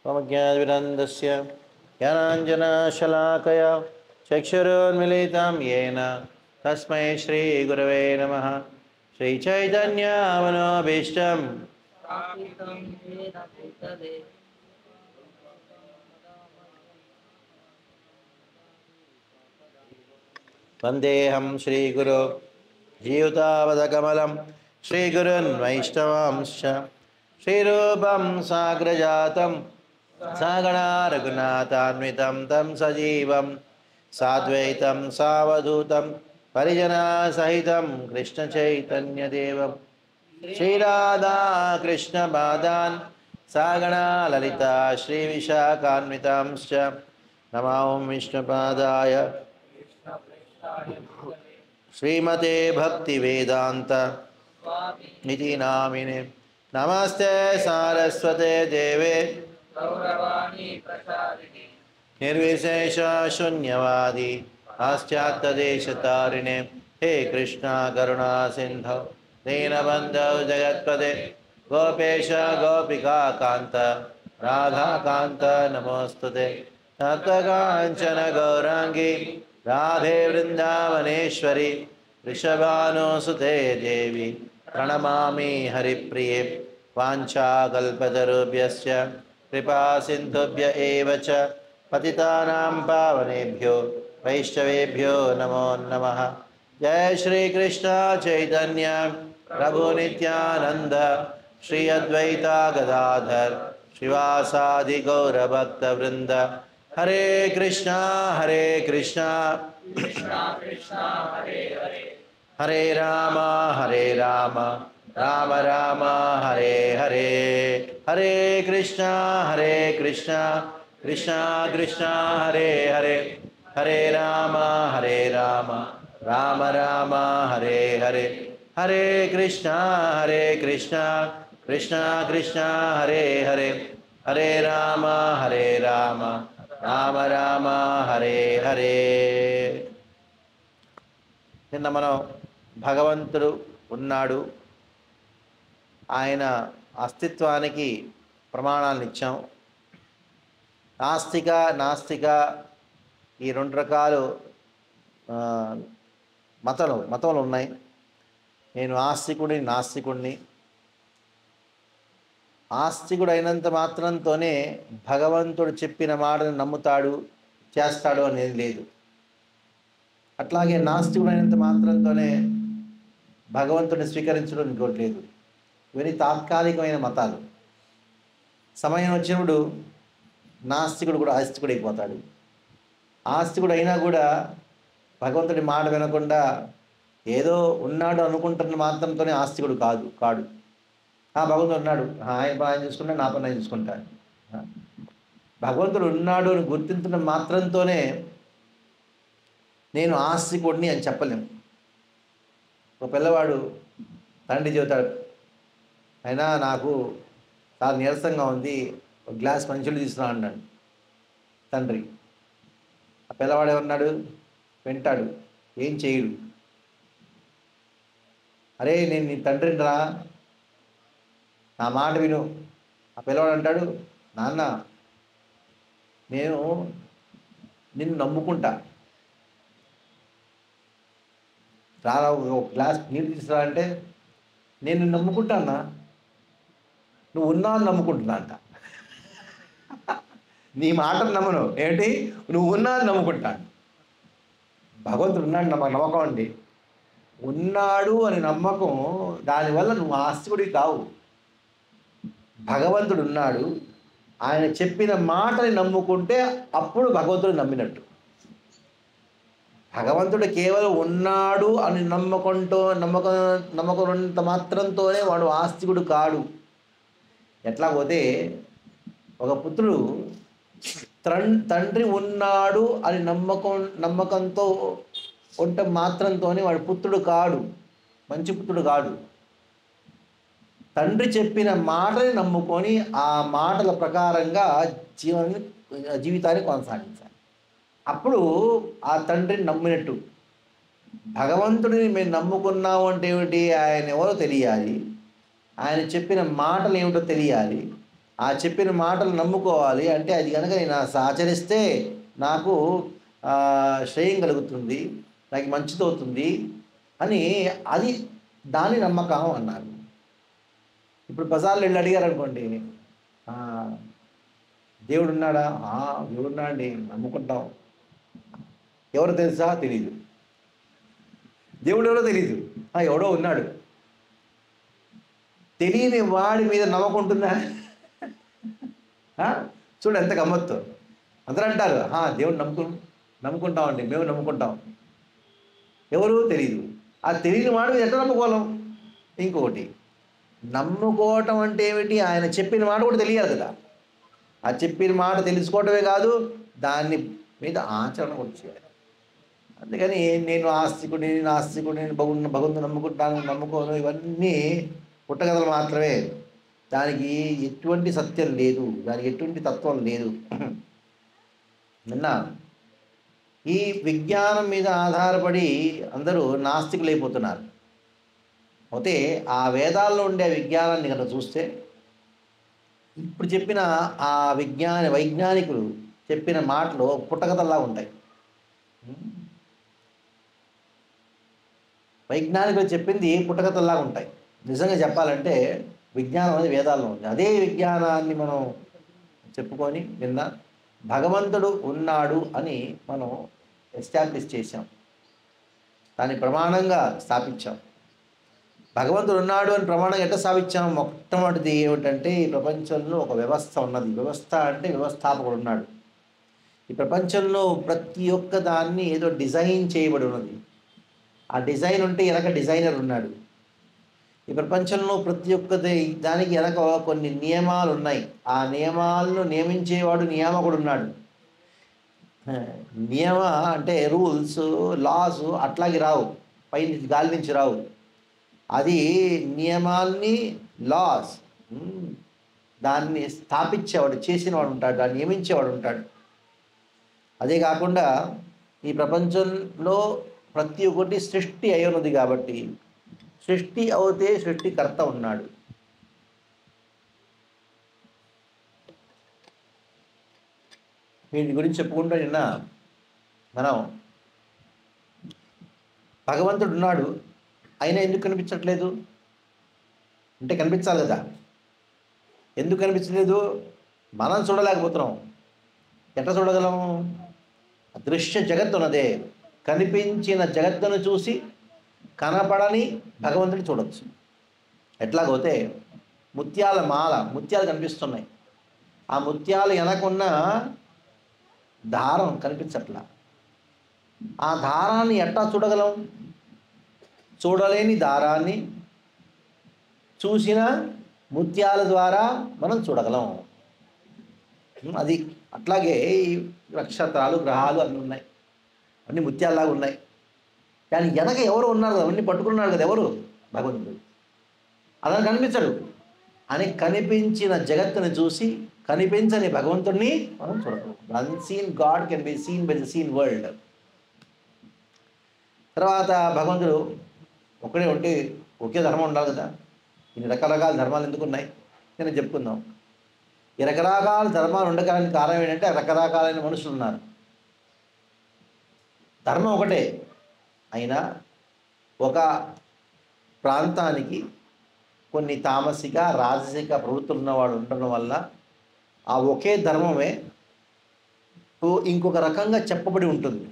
ज्ञानविरन्दस्य ज्ञानाञ्जनशलाकया चक्षुरुन्मिलितं येन तस्मै श्रीगुरवे नमः। श्रीचैतन्यमनोभीष्टं वन्देऽहं श्रीगुरो जीवितावदकमलं श्रीगुरुन् वैष्णवांश्च श्रीरूपं साग्रजातं सागणा रघुनाथान्वितं तं सजीवं साद्वैतं सावधूतं परिजनसहितं कृष्णचैतन्यदेवं श्रीराधा कृष्णपादान् सागणा ललिता श्रीविशाखान्वितांश्च नमो विष्णुपादाय श्रीमते भक्तिवेदान्त इति नामिने। नमस्ते सारस्वते देवे निर्विशेष शून्यवादी पाश्चात्यदेशतारिणे। हे कृष्णा करुणा सिन्धौ दीनबन्धौ जगत्पते गोपेश गोपिका कान्त राधाकान्त नमोस्तुते। तप्तकाञ्चन गौराङ्गी राधे वृन्दावनेश्वरी वृषभानुसुते देवी प्रणमामि हरिप्रिये। वाञ्छाकल्पतरुभ्यश्च कृपा सिन्धुभ्य एव च पतितानां पावनेभ्यो वैष्णवेभ्यो नमो नमः। जय श्री कृष्ण चैतन्य प्रभु नित्यानंद श्री अद्वैता गदाधर श्रीवासादि गौरभक्तवृंद। हरे कृष्णा कृष्णा कृष्णा हरे हरे, हरे राम राम राम हरे हरे। हरे कृष्णा कृष्णा कृष्णा हरे हरे, हरे राम राम राम हरे हरे। हरे कृष्णा कृष्णा कृष्णा हरे हरे, हरे राम రామ రామ హరే హరే. నిన్న మనం భగవంతుడు ఉన్నాడు, ఆయన అస్తిత్వానికి ప్రమాణాలను ఇచ్చాం. నాస్తిక ఈ రెండు రకాలు మతములు ఉన్నాయి. నేను నాస్తికుడిని. ఆస్తికుడు అయినంత మాత్రంతోనే భగవంతుడు చెప్పిన మాటను నమ్ముతాడు, చేస్తాడు అనేది లేదు. అట్లాగే నాస్తికుడు అయినంత మాత్రంతోనే భగవంతుడిని స్వీకరించడం ఇంకోటి లేదు. ఇవన్నీ తాత్కాలికమైన మతాలు. సమయం వచ్చినప్పుడు నాస్తికుడు కూడా ఆస్తికుడు అయిపోతాడు. ఆస్తికుడు అయినా కూడా భగవంతుడి మాట వినకుండా ఏదో ఉన్నాడు అనుకుంటున్న మాత్రంతోనే ఆస్తికుడు కాడు. భగవంతుడు ఉన్నాడు, ఆయన చూసుకుంటాడు, నా పని ఆయన చూసుకుంటాడు. భగవంతుడు ఉన్నాడు అని గుర్తించిన మాత్రంతోనే నేను ఆస్తికుడిని అని చెప్పలేము. ఒక పిల్లవాడు తండ్రి చెబుతాడు, అయినా నాకు చాలా నీరసంగా ఉంది, ఒక గ్లాస్ మంచినీళ్ళు తీసుకురా అన్నాడు తండ్రి. ఆ పిల్లవాడు ఏమన్నాడు? వింటాడు, ఏం చేయడు. అరే నేను నీ తండ్రిని రా, నా మాట విను. ఆ పిల్లవాడు అంటాడు, నాన్న నేను నిన్ను నమ్ముకుంటా, రారా ఒక గ్లాస్ నీళ్ళు తీసుకురా అంటే, నేను నిన్ను నమ్ముకుంటా అన్నా, నువ్వు ఉన్నాను నమ్ముకుంటున్నా అంట. నీ మాటను నమ్మను ఏంటి, నువ్వు ఉన్నాను నమ్ముకుంటాను. భగవంతుడు ఉన్నాడు నమ్మకం అండి. ఉన్నాడు అని నమ్మకం, దానివల్ల నువ్వు ఆస్తికుడివి కావు. భగవంతుడు ఉన్నాడు, ఆయన చెప్పిన మాటని నమ్ముకుంటే అప్పుడు భగవంతుడు నమ్మినట్టు. భగవంతుడు కేవలం ఉన్నాడు అని నమ్మకం మాత్రంతోనే వాడు ఆస్తికుడు కాడు. ఎట్లా పోతే ఒక పుత్రుడు తండ్రి ఉన్నాడు అని నమ్మకంతో ఉంటే మాత్రంతోనే వాడు పుత్రుడు కాడు, మంచి పుత్రుడు కాడు. తండ్రి చెప్పిన మాటని నమ్ముకొని ఆ మాటల ప్రకారంగా జీవితాన్ని కొనసాగించాలి. అప్పుడు ఆ తండ్రిని నమ్మినట్టు. భగవంతుడిని మేము నమ్ముకున్నాము అంటే ఏమిటి? ఆయన ఎవరో తెలియాలి, ఆయన చెప్పిన మాటలు ఏమిటో తెలియాలి. ఆ చెప్పిన మాటలు నమ్ముకోవాలి. అంటే అది కనుక నేను ఆచరిస్తే నాకు శ్రేయం కలుగుతుంది, నాకు మంచిదవుతుంది అని, అది దాని నమ్మకం అన్నారు. ఇప్పుడు బజార్లో వెళ్ళి అడిగారనుకోండి, దేవుడు ఉన్నాడా? దేవుడు ఉన్నాడా అండి, నమ్ముకుంటాం. ఎవరు తెలుసా? తెలీదు. దేవుడు ఎవరో తెలీదు, ఎవడో ఉన్నాడు. తెలియని వాడి మీద నమ్మకం ఉంటుందా? చూడు ఎంత గమ్మత్తు. అందరూ అంటారు దేవుడు నమ్ముకుంటామండి, మేము నమ్ముకుంటాం. ఎవరు? తెలీదు. ఆ తెలియని వాడి మీద ఎట్లా నమ్ముకోలేం? ఇంకొకటి, నమ్ముకోవటం అంటే ఏమిటి? ఆయన చెప్పిన మాట కూడా తెలియాలి కదా. ఆ చెప్పిన మాట తెలుసుకోవటమే కాదు, దాన్ని మీద ఆచరణ కూడా చేయాలి. అందుకని నేను నాస్తికుడిని భగవంతుని నమ్ముకోను, ఇవన్నీ పుట్టగథలు మాత్రమే. దానికి ఎటువంటి సత్యం లేదు, దానికి ఎటువంటి తత్వం లేదు. నిన్న ఈ విజ్ఞానం మీద ఆధారపడి అందరూ నాస్తికులైపోతున్నారు. అయితే ఆ వేదాల్లో ఉండే విజ్ఞానాన్ని కనుక చూస్తే, ఇప్పుడు చెప్పిన ఆ వైజ్ఞానికులు చెప్పిన మాటలు పుట్టకథల్లా ఉంటాయి. వైజ్ఞానికులు చెప్పింది పుట్టకథల్లాగా ఉంటాయి. నిజంగా చెప్పాలంటే విజ్ఞానం అనేది వేదాల్లో ఉంది. అదే విజ్ఞానాన్ని మనం చెప్పుకొని నిన్న భగవంతుడు ఉన్నాడు అని మనం ఎస్టాబ్లిష్ చేశాం, దాన్ని ప్రమాణంగా స్థాపించాం. భగవంతుడు ఉన్నాడు అని ప్రమాణంగా ఎట్లా స్థాపించాం? మొట్టమొదటిది ఏమిటంటే, ఈ ప్రపంచంలో ఒక వ్యవస్థ ఉన్నది. వ్యవస్థ అంటే వ్యవస్థాపకుడు ఉన్నాడు. ఈ ప్రపంచంలో ప్రతి ఒక్క దాన్ని ఏదో డిజైన్ చేయబడి ఉన్నది. ఆ డిజైన్ ఉంటే వెనక డిజైనర్ ఉన్నాడు. ఈ ప్రపంచంలో ప్రతి ఒక్క దానికి వెనక కొన్ని నియమాలు ఉన్నాయి. ఆ నియమాలను నియమించేవాడు నియామకుడు ఉన్నాడు. నియమ అంటే రూల్స్, లాస్ అట్లాగే రావు, పై నుంచి గాలి నుంచి రావు. అది నియమాల్ని, లాస్, దాన్ని స్థాపించేవాడు, చేసినవాడు ఉంటాడు, దాన్ని నియమించేవాడు ఉంటాడు. అదే కాకుండా ఈ ప్రపంచంలో ప్రతి ఒక్కటి సృష్టి అయి ఉన్నది కాబట్టి, సృష్టి అవుతే సృష్టికర్త ఉన్నాడు. వీటి గురించి చెప్పుకుంటూ నిన్న మనం భగవంతుడు ఉన్నాడు, అయినా ఎందుకు కనిపించట్లేదు అంటే కనిపించాలి కదా. ఎందుకు కనిపించలేదు? మనం చూడలేకపోతున్నాం. ఎట్లా చూడగలం? అదృశ్య జగత్తు ఉన్నదే, కనిపించిన జగత్తును చూసి కనపడని భగవంతుడిని చూడవచ్చు. ఎట్లాగోతే ముత్యాల మాల, ముత్యాలు కనిపిస్తున్నాయి, ఆ ముత్యాలు వెనకున్న దారం కనిపించట్లా. ఆ దారాన్ని ఎట్లా చూడగలం? చూడలేని దారాన్ని చూసిన ముత్యాల ద్వారా మనం చూడగలం. అది అట్లాగే ఈ నక్షత్రాలు, గ్రహాలు అన్నీ ఉన్నాయి, అన్నీ ముత్యాలలాగా ఉన్నాయి. కానీ వెనక ఎవరు ఉన్నారు? అవన్నీ పట్టుకున్నాడు కదా, ఎవరు? భగవంతుడు. అలా కనిపించడు అని కనిపించిన జగత్తుని చూసి కనిపించని భగవంతుడిని మనం చూడగలం. Unseen God can be seen by the seen world. తర్వాత భగవంతుడు ఒకడే ఉంటే ఒకే ధర్మం ఉండాలి కదా. ఇన్ని రకరకాల ధర్మాలు ఎందుకు ఉన్నాయి నేను చెప్పుకుందాం. ఈ రకరకాల ధర్మాలు ఉండడానికి కారణం ఏంటంటే రకరకాలైన మనుషులు ఉన్నారు. ధర్మం ఒకటే అయినా ఒక ప్రాంతానికి కొన్ని తామసిక, రాజసిక ప్రవృత్తులు ఉన్నవాడు ఉండడం వల్ల ఆ ఒకే ధర్మమే ఇంకొక రకంగా చెప్పబడి ఉంటుంది.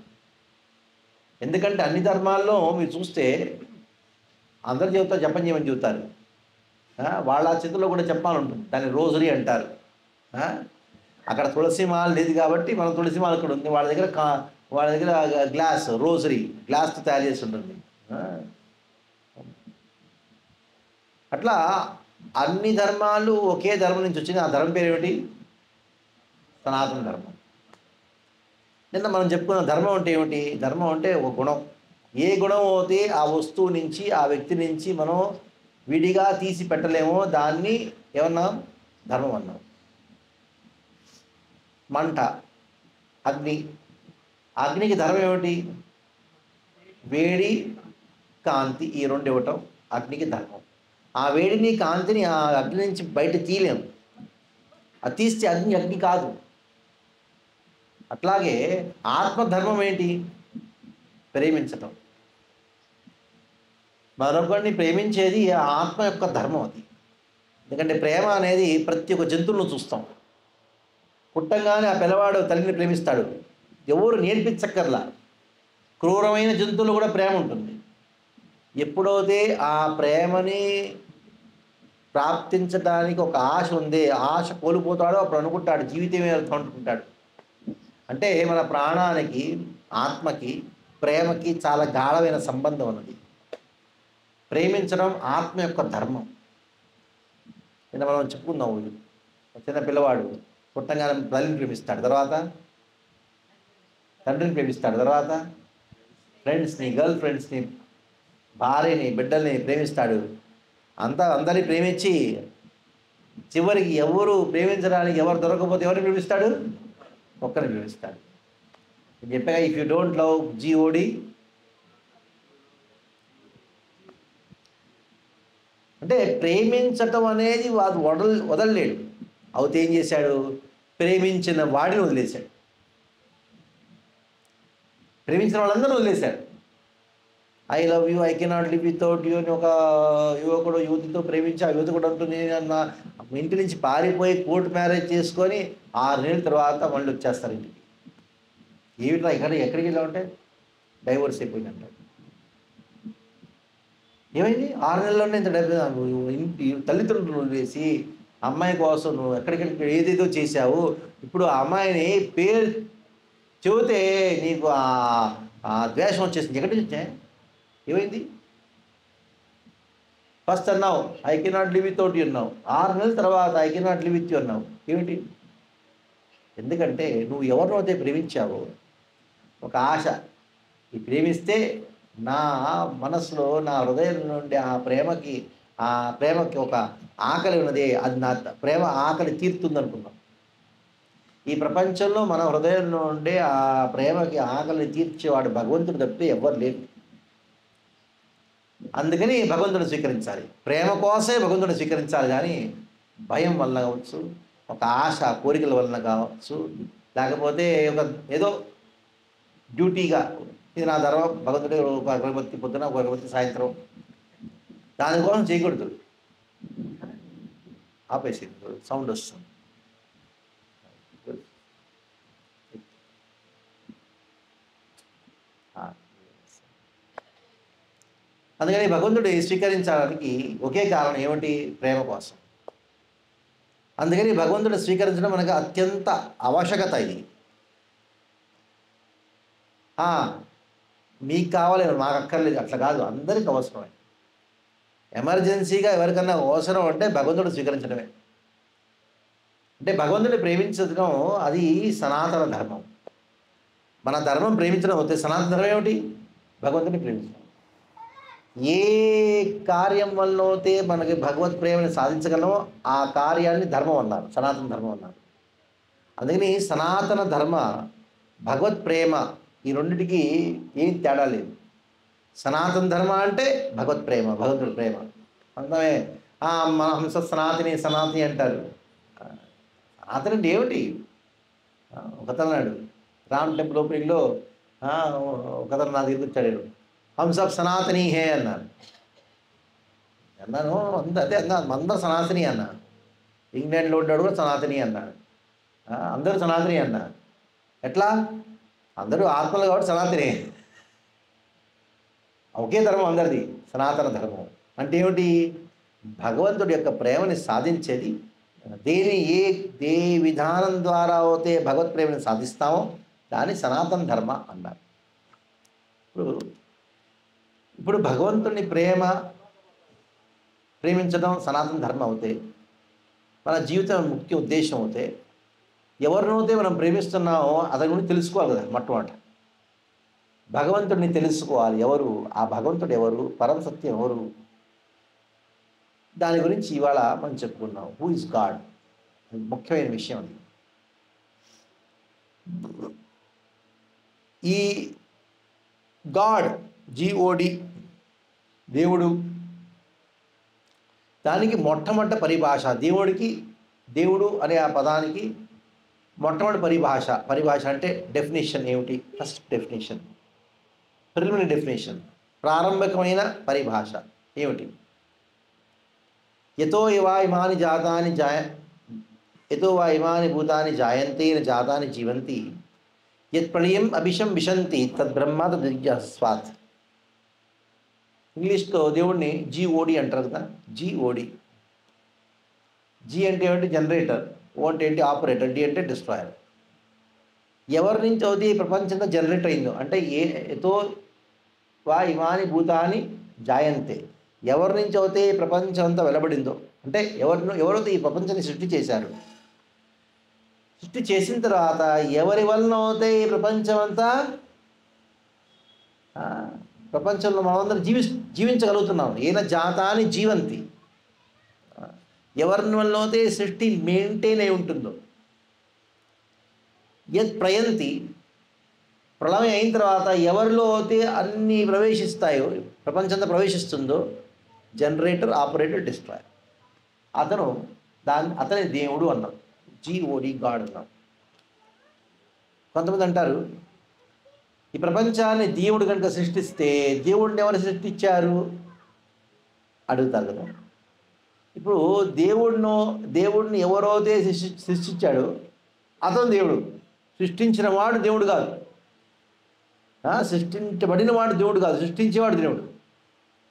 ఎందుకంటే అన్ని ధర్మాల్లో మీరు చూస్తే అందరు చెబుతారు, జపం చేయమని చెబుతారు. వాళ్ళ చేతుల్లో కూడా చెప్పాలి ఉంటుంది, దాన్ని రోజరీ అంటారు. అక్కడ తులసి మాల లేదు కాబట్టి మనం తులసి మాల ఇక్కడ ఉంది. వాళ్ళ దగ్గర గ్లాస్, రోజరీ గ్లాస్తో తయారు చేసి ఉంటుంది. అట్లా అన్ని ధర్మాలు ఒకే ధర్మం నుంచి వచ్చింది. ఆ ధర్మం పేరు ఏమిటి? సనాతన ధర్మం. నిన్న మనం చెప్పుకున్న ధర్మం అంటే ఏమిటి? ధర్మం అంటే ఒక గుణం. ఏ గుణం అయితే ఆ వస్తువు నుంచి, ఆ వ్యక్తి నుంచి మనం విడిగా తీసి పెట్టలేమో దాన్ని ఏమన్నాం? ధర్మం అన్నాం. మంట, అగ్ని. అగ్నికి ధర్మం ఏమిటి? వేడి, కాంతి, ఈ రెండు ఇవ్వటం అగ్నికి ధర్మం. ఆ వేడిని, కాంతిని ఆ అగ్ని నుంచి బయట తీయలేము. అది తీస్తే అగ్ని అగ్ని కాదు. అట్లాగే ఆత్మధర్మం ఏంటి? ప్రేమించటం. మరొకరిని ప్రేమించేది ఆ ఆత్మ యొక్క ధర్మం అది. ఎందుకంటే ప్రేమ అనేది ప్రతి ఒక్క జంతువులను చూస్తాం. పుట్టంగానే ఆ పిల్లవాడు తల్లిని ప్రేమిస్తాడు. ఎవరు నేర్పించక్కర్లా. క్రూరమైన జంతువులు కూడా ప్రేమ ఉంటుంది. ఎప్పుడైతే ఆ ప్రేమని ప్రాప్తించడానికి ఒక ఆశ ఉంది, ఆశ కోల్పోతాడో అప్పుడు అనుకుంటాడు జీవితమే వ్యర్థం అనుకుంటాడు. అంటే మన ప్రాణానికి, ఆత్మకి, ప్రేమకి చాలా గాఢమైన సంబంధం ఉన్నది. ప్రేమించడం ఆత్మ యొక్క ధర్మం. నిన్న మనం చెప్పుకుందాం, చిన్న పిల్లవాడు పుట్టంగానే తల్లిని ప్రేమిస్తాడు, తర్వాత తండ్రిని ప్రేమిస్తాడు, తర్వాత ఫ్రెండ్స్ని, గర్ల్ ఫ్రెండ్స్ని, భార్యని, బిడ్డల్ని ప్రేమిస్తాడు. అందరినీ ప్రేమించి చివరికి ఎవరు ప్రేమించడానికి ఎవరు దొరకకపోతే ఎవరిని ప్రేమిస్తాడు? ఒక్కరిని ప్రేమిస్తాడు. నేను చెప్పాగా, if you don't love GOD అంటే ప్రేమించటం అనేది వాడు వదలలేడు. అవుతే ఏం చేశాడు? ప్రేమించిన వాడిని వదిలేశాడు. ప్రేమించిన వాళ్ళందరూ వదిలేశాడు. I love you, I cannot live without you అని ఒక యువకుడు యువతితో ప్రేమించి, ఆ యువతి కూడా అంటుంది నా ఇంటి నుంచి పారిపోయి కోర్టు మ్యారేజ్ చేసుకొని 6 నెలల తర్వాత మళ్ళీ వచ్చేస్తారు ఇంటికి. ఏమిట్రా ఎక్కడికి వెళ్ళామంటే డైవోర్స్ అయిపోయిందంటాడు. ఏమైంది? 6 నెలల్లోనే ఇంత ఇంటి తల్లిదండ్రులు వదిలేసి అమ్మాయి కోసం నువ్వు ఎక్కడికెక్కడికి ఏదేదో చేశావు, ఇప్పుడు ఆ అమ్మాయిని పేరు చెబితే నీకు ఆ ద్వేషం వచ్చేసింది. ఎక్కడి నుంచి ఏమైంది? ఫస్ట్ అన్నావు I cannot live without you అన్నావు, 6 నెలల తర్వాత I cannot live with you అన్నావు. ఏమిటి? ఎందుకంటే నువ్వు ఎవరినో అయితే ప్రేమించావో ఒక ఆశ, ఈ ప్రేమిస్తే నా మనసులో, నా హృదయం నుండి ఆ ప్రేమకి ఒక ఆకలి ఉన్నది, అది నా ప్రేమ ఆకలి తీరుతుంది అనుకున్నాం. ఈ ప్రపంచంలో మన హృదయం నుండి ఆ ప్రేమకి ఆకలిని తీర్చేవాడు భగవంతుడు తప్పితే ఎవ్వరు లేరు. అందుకని భగవంతుడు స్వీకరించాలి. ప్రేమ కోసమే భగవంతుడు స్వీకరించాలి. కానీ భయం వల్ల కావచ్చు, ఒక ఆశ కోరికల వలన కావచ్చు, లేకపోతే ఏదో డ్యూటీగా ఇది నా ధర్మం, భగవంతుడు ఒక అగరబత్తి పొద్దున, ఒక అగరబత్తి సాయంత్రం, దానికోసం చేయకూడదు. ఆపేసింది, సౌండ్ వస్తుంది. అందుకని భగవంతుడు స్వీకరించడానికి ఒకే కారణం ఏమిటి? ప్రేమ కోసం. అందుకని భగవంతుడు స్వీకరించడం మనకు అత్యంత ఆవశ్యకత. ఇది మీకు కావాలి, మాకు అక్కర్లేదు, అట్లా కాదు, అందరికి అవసరమే. ఎమర్జెన్సీగా ఎవరికన్నా అవసరం అంటే భగవంతుడు స్వీకరించడమే. అంటే భగవంతుడిని ప్రేమించడం అది సనాతన ధర్మం. మన ధర్మం ప్రేమించడం అవుతే సనాతన ధర్మం ఏమిటి? భగవంతుడిని ప్రేమించడం. ఏ కార్యం వల్ల అయితే మనకి భగవత్ ప్రేమని సాధించగలమో ఆ కార్యాన్ని ధర్మం అన్నారు, సనాతన ధర్మం అన్నారు. అందుకని సనాతన ధర్మ, భగవత్ ప్రేమ, ఈ రెండిటికి ఏం తేడా లేదు. సనాతన ధర్మ అంటే భగవత్ ప్రేమ, భగవంతుడి ప్రేమ. అందమే మన హంస సనాతని అంటారు. సనాతని అంటే ఏమిటి? ఒకతన్నాడు రామ్ టెంపుల్ ఓపెనింగ్లో, ఒకతను నా దగ్గరికి వచ్చాడు, హంస సనాతని హే అన్నాను. అదే అందరూ సనాతని అన్నా. ఇంగ్లాండ్లో ఉన్నాడు కూడా సనాతని అన్నాడు. అందరూ సనాతని అన్నా. ఎట్లా? అందరూ ఆత్మలు కాబట్టి సనాతనే. ఒకే ధర్మం అందరిది, సనాతన ధర్మం. అంటే ఏమిటి? భగవంతుడి యొక్క ప్రేమని సాధించేది ఏ విధానం ద్వారా అయితే భగవత్ ప్రేమని సాధిస్తామో దాన్ని సనాతన ధర్మ అన్నారు. ఇప్పుడు భగవంతుని ప్రేమించడం సనాతన ధర్మం అవుతే, మన జీవితం ముఖ్య ఉద్దేశం అవుతే, ఎవరినైతే మనం ప్రేమిస్తున్నామో అతని గురించి తెలుసుకోవాలి కదా. మొట్టమొదట భగవంతుడిని తెలుసుకోవాలి. ఎవరు ఆ భగవంతుడు, ఎవరు పరమ సత్యం, ఎవరు, దాని గురించి ఇవాళ మనం చెప్పుకున్నాం. Who is God? ముఖ్యమైన విషయం అది. ఈ గాడ్, GOD, దేవుడు, దానికి మొట్టమొదటి పరిభాష, దేవుడు అనే ఆ పదానికి మొట్టమొదటి పరిభాష అంటే డెఫినేషన్ ఏమిటి? ఫస్ట్ డెఫినేషన్, ప్రిలిమినరీ డెఫినేషన్, ప్రారంభకమైన పరిభాష ఏమిటి? యతో వా ఇమాని భూతాని జాయంతే జాతాని జీవంతి యత్ ప్రళయం అభిషం విశంతి తద్బ్రహ్మ తద్విజ్ఞాస్వాత్. ఇంగ్లీష్లో దేవుడిని జీఓడి అంటారు కదా, జీఓడి. జీ అంటే ఏమిటి? జనరేటర్. ఓ అంటే ఏంటి? ఆపరేటర్. డి అంటే డిస్ట్రాయర్. ఎవరి నుంచి అవుతే ఈ ప్రపంచంతో జనరేట్ అయిందో అంటే ఎతో వా ఇమాని భూతాని జాయంతే, ఎవరి నుంచి అయితే ఈ ప్రపంచం అంతా వెలబడిందో అంటే ఎవరైతే ఈ ప్రపంచాన్ని సృష్టి చేశారు, సృష్టి చేసిన తర్వాత ఎవరి వలన అయితే ఈ ప్రపంచం అంతా ప్రపంచంలో మనమందరం జీవించగలుగుతున్నాం. ఏన జాతాని జీవంతి, ఎవరి వలన అయితే సృష్టి మెయింటైన్ అయి ఉంటుందో. యత్ ప్రయంతి, ప్రళయం అయిన తర్వాత ఎవరిలో అయితే అన్నీ ప్రవేశిస్తాయో, ప్రపంచంతో ప్రవేశిస్తుందో, జనరేటర్, ఆపరేటర్, డిస్ట్రాయర్, అతని దేవుడు అన్నాం. జీఓడి, గాడ్ అన్నాం. కొంతమంది అంటారు ఈ ప్రపంచాన్ని దేవుడు కనుక సృష్టిస్తే దేవుడిని ఎవరు సృష్టించారు అడుగుతారు కదా. ఇప్పుడు దేవుడిని ఎవరైతే సృష్టించాడో అతను దేవుడు. సృష్టించిన వాడు దేవుడు కాదు, సృష్టించబడిన వాడు దేవుడు కాదు, సృష్టించేవాడు దేవుడు.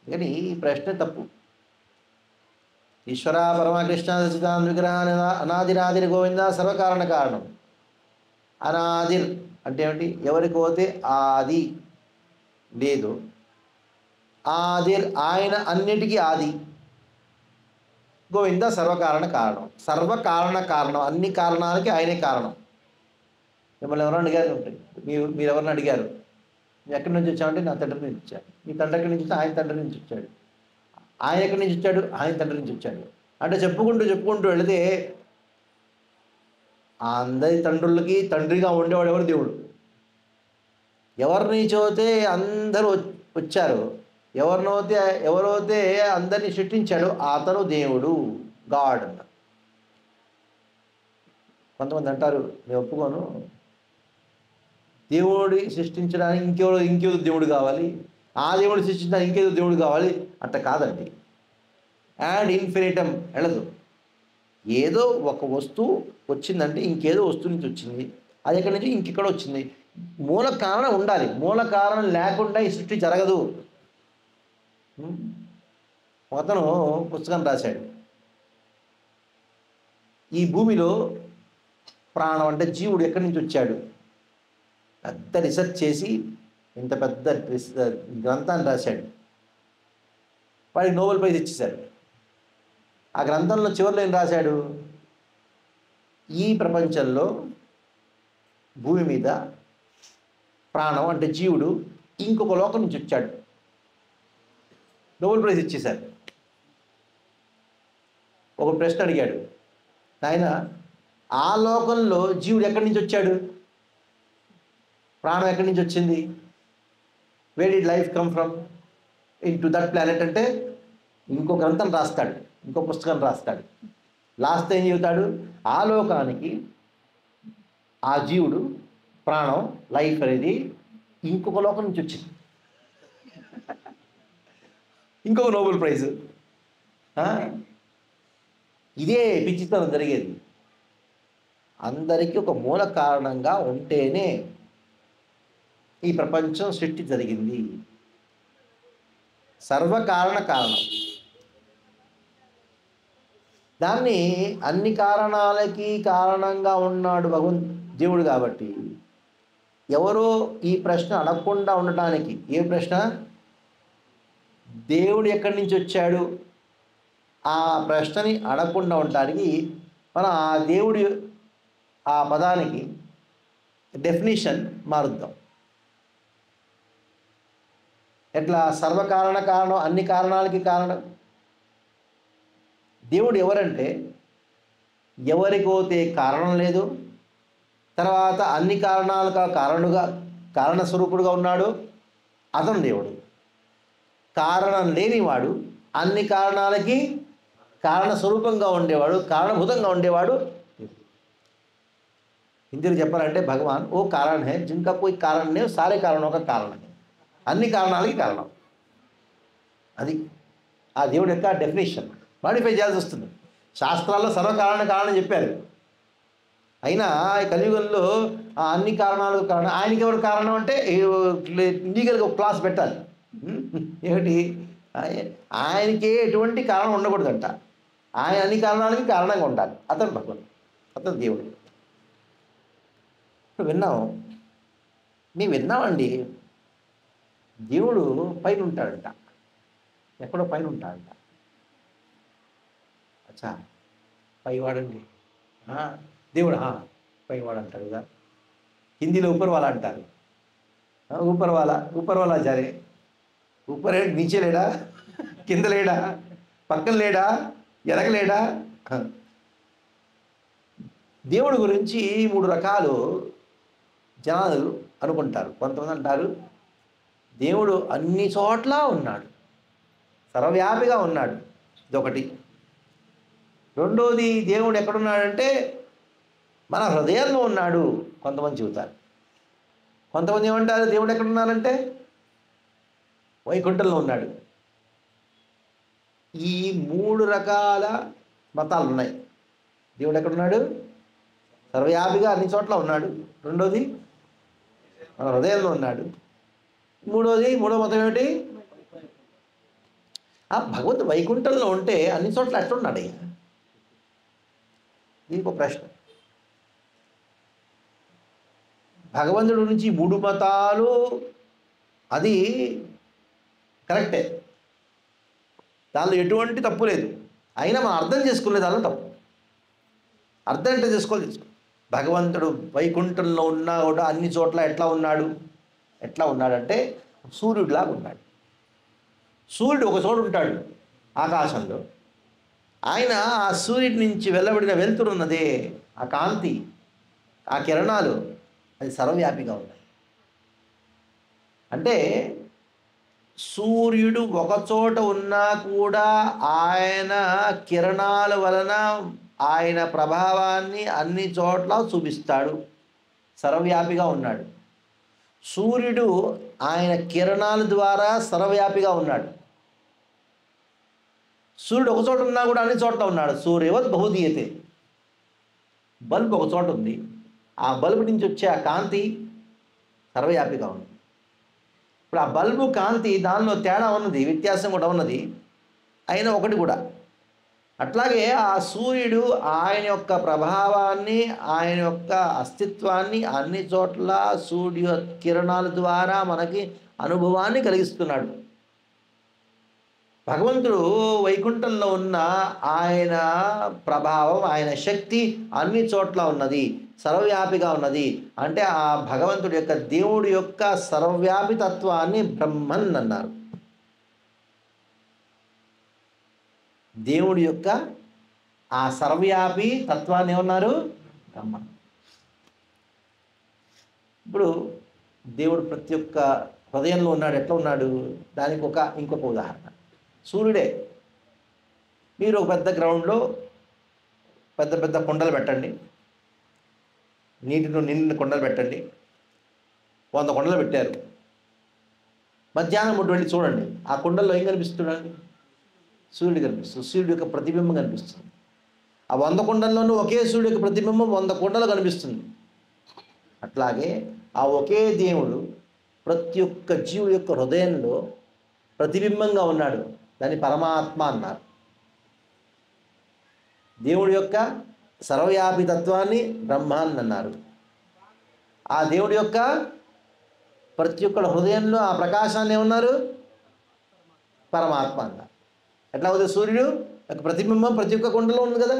కానీ ఈ ప్రశ్న తప్పు. ఈశ్వర పరమకృష్ణ సచిదానంద విగ్రహ అనాదిరాదిర్ గోవింద సర్వకారణ కారణం. అనాదిర్ అంటే ఏమిటి? ఎవరికి పోతే ఆది లేదు, ఆదిర్ ఆయన అన్నిటికీ ఆది, గోవింద సర్వకారణ కారణం. సర్వకారణ కారణం, అన్ని కారణాలకి ఆయనే కారణం. మిమ్మల్ని ఎవరైనా అడిగారు ఉంటాయి, మీరు ఎవరిని అడిగారు మీరు ఎక్కడి నుంచి వచ్చామంటే నా తండ్రి నుంచి వచ్చాడు. మీ తండ్రి ఎక్కడి నుంచి వచ్చి ఆయన తండ్రి నుంచి వచ్చాడు. ఆయన ఎక్కడి నుంచి వచ్చాడు? ఆయన తండ్రి నుంచి వచ్చాడు. అంటే చెప్పుకుంటూ వెళితే అందరి తండ్రులకి తండ్రిగా ఉండేవాడు ఎవరు? దేవుడు. ఎవరిని చూస్తే అందరూ వచ్చారు, ఎవరైతే అందరినీ సృష్టించాడు అతను దేవుడు, గాడ్ అన్న. కొంతమంది అంటారు, నేను ఒప్పుకోను, దేవుడి సృష్టించడానికి ఇంకేదో దేవుడు కావాలి, ఆ దేవుడు సృష్టించడానికి ఇంకేదో దేవుడు కావాలి. అట్ట కాదండి. యాడ్ ఇన్ఫినిటం వెళ్ళదు. ఏదో ఒక వస్తువు వచ్చిందంటే ఇంకేదో వస్తువు నుంచి వచ్చింది, అది ఎక్కడి నుంచి ఇంకెక్కడ వచ్చింది. మూల కారణం ఉండాలి, మూల కారణం లేకుండా ఈ సృష్టి జరగదు. అతను పుస్తకం రాశాడు, ఈ భూమిలో ప్రాణం అంటే జీవుడు ఎక్కడి నుంచి వచ్చాడు. పెద్ద రీసెర్చ్ చేసి ఇంత పెద్ద గ్రంథాన్ని రాశాడు. వాడికి నోబెల్ ప్రైజ్ ఇచ్చేశారు. ఆ గ్రంథంలో చివరిలో ఏం రాశాడు? ఈ ప్రపంచంలో భూమి మీద ప్రాణం అంటే జీవుడు ఇంకొక లోకం నుంచి వచ్చాడు. నోబెల్ ప్రైజ్ ఇచ్చేశారు. ఒక ప్రశ్న అడిగాడు, నాయన ఆ లోకంలో జీవుడు ఎక్కడి నుంచి వచ్చాడు? ప్రాణం ఎక్కడి నుంచి వచ్చింది? Where did life come from in to that planet అంటే ఇంకో గ్రంథం రాస్తాడు, ఇంకో పుస్తకం రాస్తాడు. లాస్ట్ ఏం చెబుతాడు? ఆ లోకానికి ఆ జీవుడు ప్రాణం లైఫ్ అనేది ఇంకొక లోకం నుంచి వచ్చింది. ఇంకొక నోబెల్ ప్రైజ్. ఇదే పిచ్చితనం జరిగేది. అందరికీ ఒక మూల కారణంగా ఉంటేనే ఈ ప్రపంచం సృష్టి జరిగింది. సర్వకారణ కారణం. దాన్ని అన్ని కారణాలకి కారణంగా ఉన్నాడు దేవుడు. కాబట్టి ఎవరో ఈ ప్రశ్న అడగకుండా ఉండటానికి, ఏ ప్రశ్న? దేవుడు ఎక్కడి నుంచి వచ్చాడు ఆ ప్రశ్నని అడగకుండా ఉండటానికి మనం ఆ దేవుడి ఆ పదానికి డెఫినేషన్ మారుద్దాం. ఎట్లా? సర్వకారణ కారణం, అన్ని కారణాలకి కారణం. దేవుడు ఎవరంటే ఎవరికైతే కారణం లేదు, తర్వాత అన్ని కారణాలకు కారణస్వరూపుడుగా ఉన్నాడు అతను దేవుడు. కారణం లేనివాడు, అన్ని కారణాలకి కారణ స్వరూపంగా ఉండేవాడు, కారణభూతంగా ఉండేవాడు. హిందీలో చెప్పాలంటే భగవాన్ ఓ కారణ్ హై జిన్కా కోయి కారణ్ నే సారే కారణం ఒక కారణం, అన్ని కారణాలకి కారణం. అది ఆ దేవుడి యొక్క డెఫినేషన్. మాడిఫై చేయాల్సి వస్తుంది. శాస్త్రాల్లో సర్వకారణ కారణం చెప్పారు. అయినా ఈ కలియుగంలో అన్ని కారణాలకు కారణం ఆయనకి ఎవరు కారణం అంటే లీగల్గా ఒక క్లాస్ పెట్టాలి. ఏమిటి, ఆయనకే ఎటువంటి కారణం ఉండకూడదంట. ఆయన అన్ని కారణాలకి కారణంగా ఉండాలి. అతను భగవంతుడు, అతను దేవుడు. విన్నాము, మేము విన్నామండి. దేవుడు పైన ఉంటాడంట, ఎక్కడో పైన ఉంటాడంట. అచ్చా, పైవాడండి దేవుడు, పైవాడు అంటారు కదా. హిందీలో ఊపర్వాలా అంటారు. ఊపర్వాలా జారే. ఊపర్ నీచే లేడా, కింద లేడా, పక్కన లేడా, వెనక లేడా. దేవుడి గురించి 3 రకాలు జనాలు అనుకుంటారు. కొంతమంది అంటారు దేవుడు అన్ని చోట్ల ఉన్నాడు, సర్వవ్యాపిగా ఉన్నాడు, ఇదొకటి. రెండోది దేవుడు ఎక్కడున్నాడంటే మన హృదయంలో ఉన్నాడు, కొంతమంది చెబుతారు. కొంతమంది ఏమంటారు దేవుడు ఎక్కడున్నారంటే వైకుంఠంలో ఉన్నాడు. ఈ 3 రకాల మతాలు ఉన్నాయి. దేవుడు ఎక్కడున్నాడు, సర్వవ్యాపిగా అన్ని చోట్ల ఉన్నాడు. రెండోది మన హృదయంలో ఉన్నాడు. మూడో మతం ఏమిటి, భగవంతుడు వైకుంఠంలో ఉంటే అన్ని చోట్ల ఎట్లున్నాడు అయ్యా? దీనికి ఒక ప్రశ్న. భగవంతుడి గురించి 3 మతాలు అది కరెక్టే, దానిలో ఎటువంటి తప్పు లేదు. అయినా మనం అర్థం చేసుకునే దానిలో తప్పు. అర్థం అంటే చేసుకోవాలి. భగవంతుడు వైకుంఠంలో ఉన్నా కూడా అన్ని చోట్ల ఎట్లా ఉన్నాడంటే సూర్యుడిలాగా ఉన్నాడు. సూర్యుడు ఒక చోటు ఉంటాడు ఆకాశంలో. ఆయన ఆ సూర్యుడి నుంచి వెళ్ళబడిన వెలుతురు ఉన్నదే, ఆ కాంతి, ఆ కిరణాలు, అది సర్వవ్యాపిగా ఉన్నాయి. అంటే సూర్యుడు ఒక చోట ఉన్నా కూడా ఆయన కిరణాల వలన ఆయన ప్రభావాన్ని అన్ని చోట్ల చూపిస్తాడు, సర్వవ్యాపిగా ఉన్నాడు. సూర్యుడు ఆయన కిరణాల ద్వారా సర్వవ్యాపిగా ఉన్నాడు. సూర్యుడు ఒక చోట ఉన్నా కూడా అన్ని చోట్ల ఉన్నాడు. సూర్యవత్ బహుదీయతే. బల్బు ఒక చోట ఉంది, ఆ బల్బు నుంచి వచ్చే ఆ కాంతి సర్వవ్యాపిగా ఉంది. ఇప్పుడు ఆ బల్బు కాంతి దానిలో తేడా ఉన్నది, వ్యత్యాసం కూడా ఉన్నది, అయినా ఒకటి కూడా. అట్లాగే ఆ సూర్యుడు ఆయన యొక్క ప్రభావాన్ని, ఆయన యొక్క అస్తిత్వాన్ని అన్ని చోట్ల సూర్య కిరణాల ద్వారా మనకి అనుభవాన్ని కలిగిస్తున్నాడు. భగవంతుడు వైకుంఠంలో ఉన్న ఆయన ప్రభావం, ఆయన శక్తి అన్ని చోట్ల ఉన్నది, సర్వవ్యాపిగా ఉన్నది. అంటే ఆ భగవంతుడి యొక్క, దేవుడి యొక్క సర్వవ్యాపి తత్వాన్ని బ్రహ్మన్ అన్నారు. దేవుడి యొక్క ఆ సర్వవ్యాపి తత్వాన్ని ఏమన్నారు, బ్రహ్మ. ఇప్పుడు దేవుడు ప్రతి ఒక్క హృదయంలో ఉన్నాడు. ఎట్లా ఉన్నాడు, దానికి ఇంకొక ఉదాహరణ సూర్యుడే. మీరు ఒక పెద్ద గ్రౌండ్లో పెద్ద పెద్ద కొండలు పెట్టండి, నీటిలో నిండిన కొండలు పెట్టండి. 100 కొండలు పెట్టారు. మధ్యాహ్నం ఒకటి వెళ్ళి చూడండి, ఆ కొండల్లో ఏం కనిపిస్తున్నాడు, సూర్యుడు కనిపిస్తుంది. సూర్యుడు యొక్క ప్రతిబింబం కనిపిస్తుంది. ఆ 100 కొండల్లోనూ ఒకే సూర్యుడు యొక్క ప్రతిబింబం 100 కొండలు కనిపిస్తుంది. అట్లాగే ఆ ఒకే దేవుడు ప్రతి ఒక్క జీవుడి యొక్క హృదయంలో ప్రతిబింబంగా ఉన్నాడు. దాన్ని పరమాత్మ అన్నారు. దేవుడి యొక్క సర్వవ్యాపి తత్వాన్ని బ్రహ్మాన్ని అన్నారు. ఆ దేవుడి యొక్క ప్రతి ఒక్క హృదయంలో ఆ ప్రకాశాన్ని ఏమన్నారు, పరమాత్మ అన్నారు. ఎట్లా అవుతుంది, సూర్యుడు యొక్క ప్రతిబింబం ప్రతి ఒక్క కొండలో ఉంది కదా.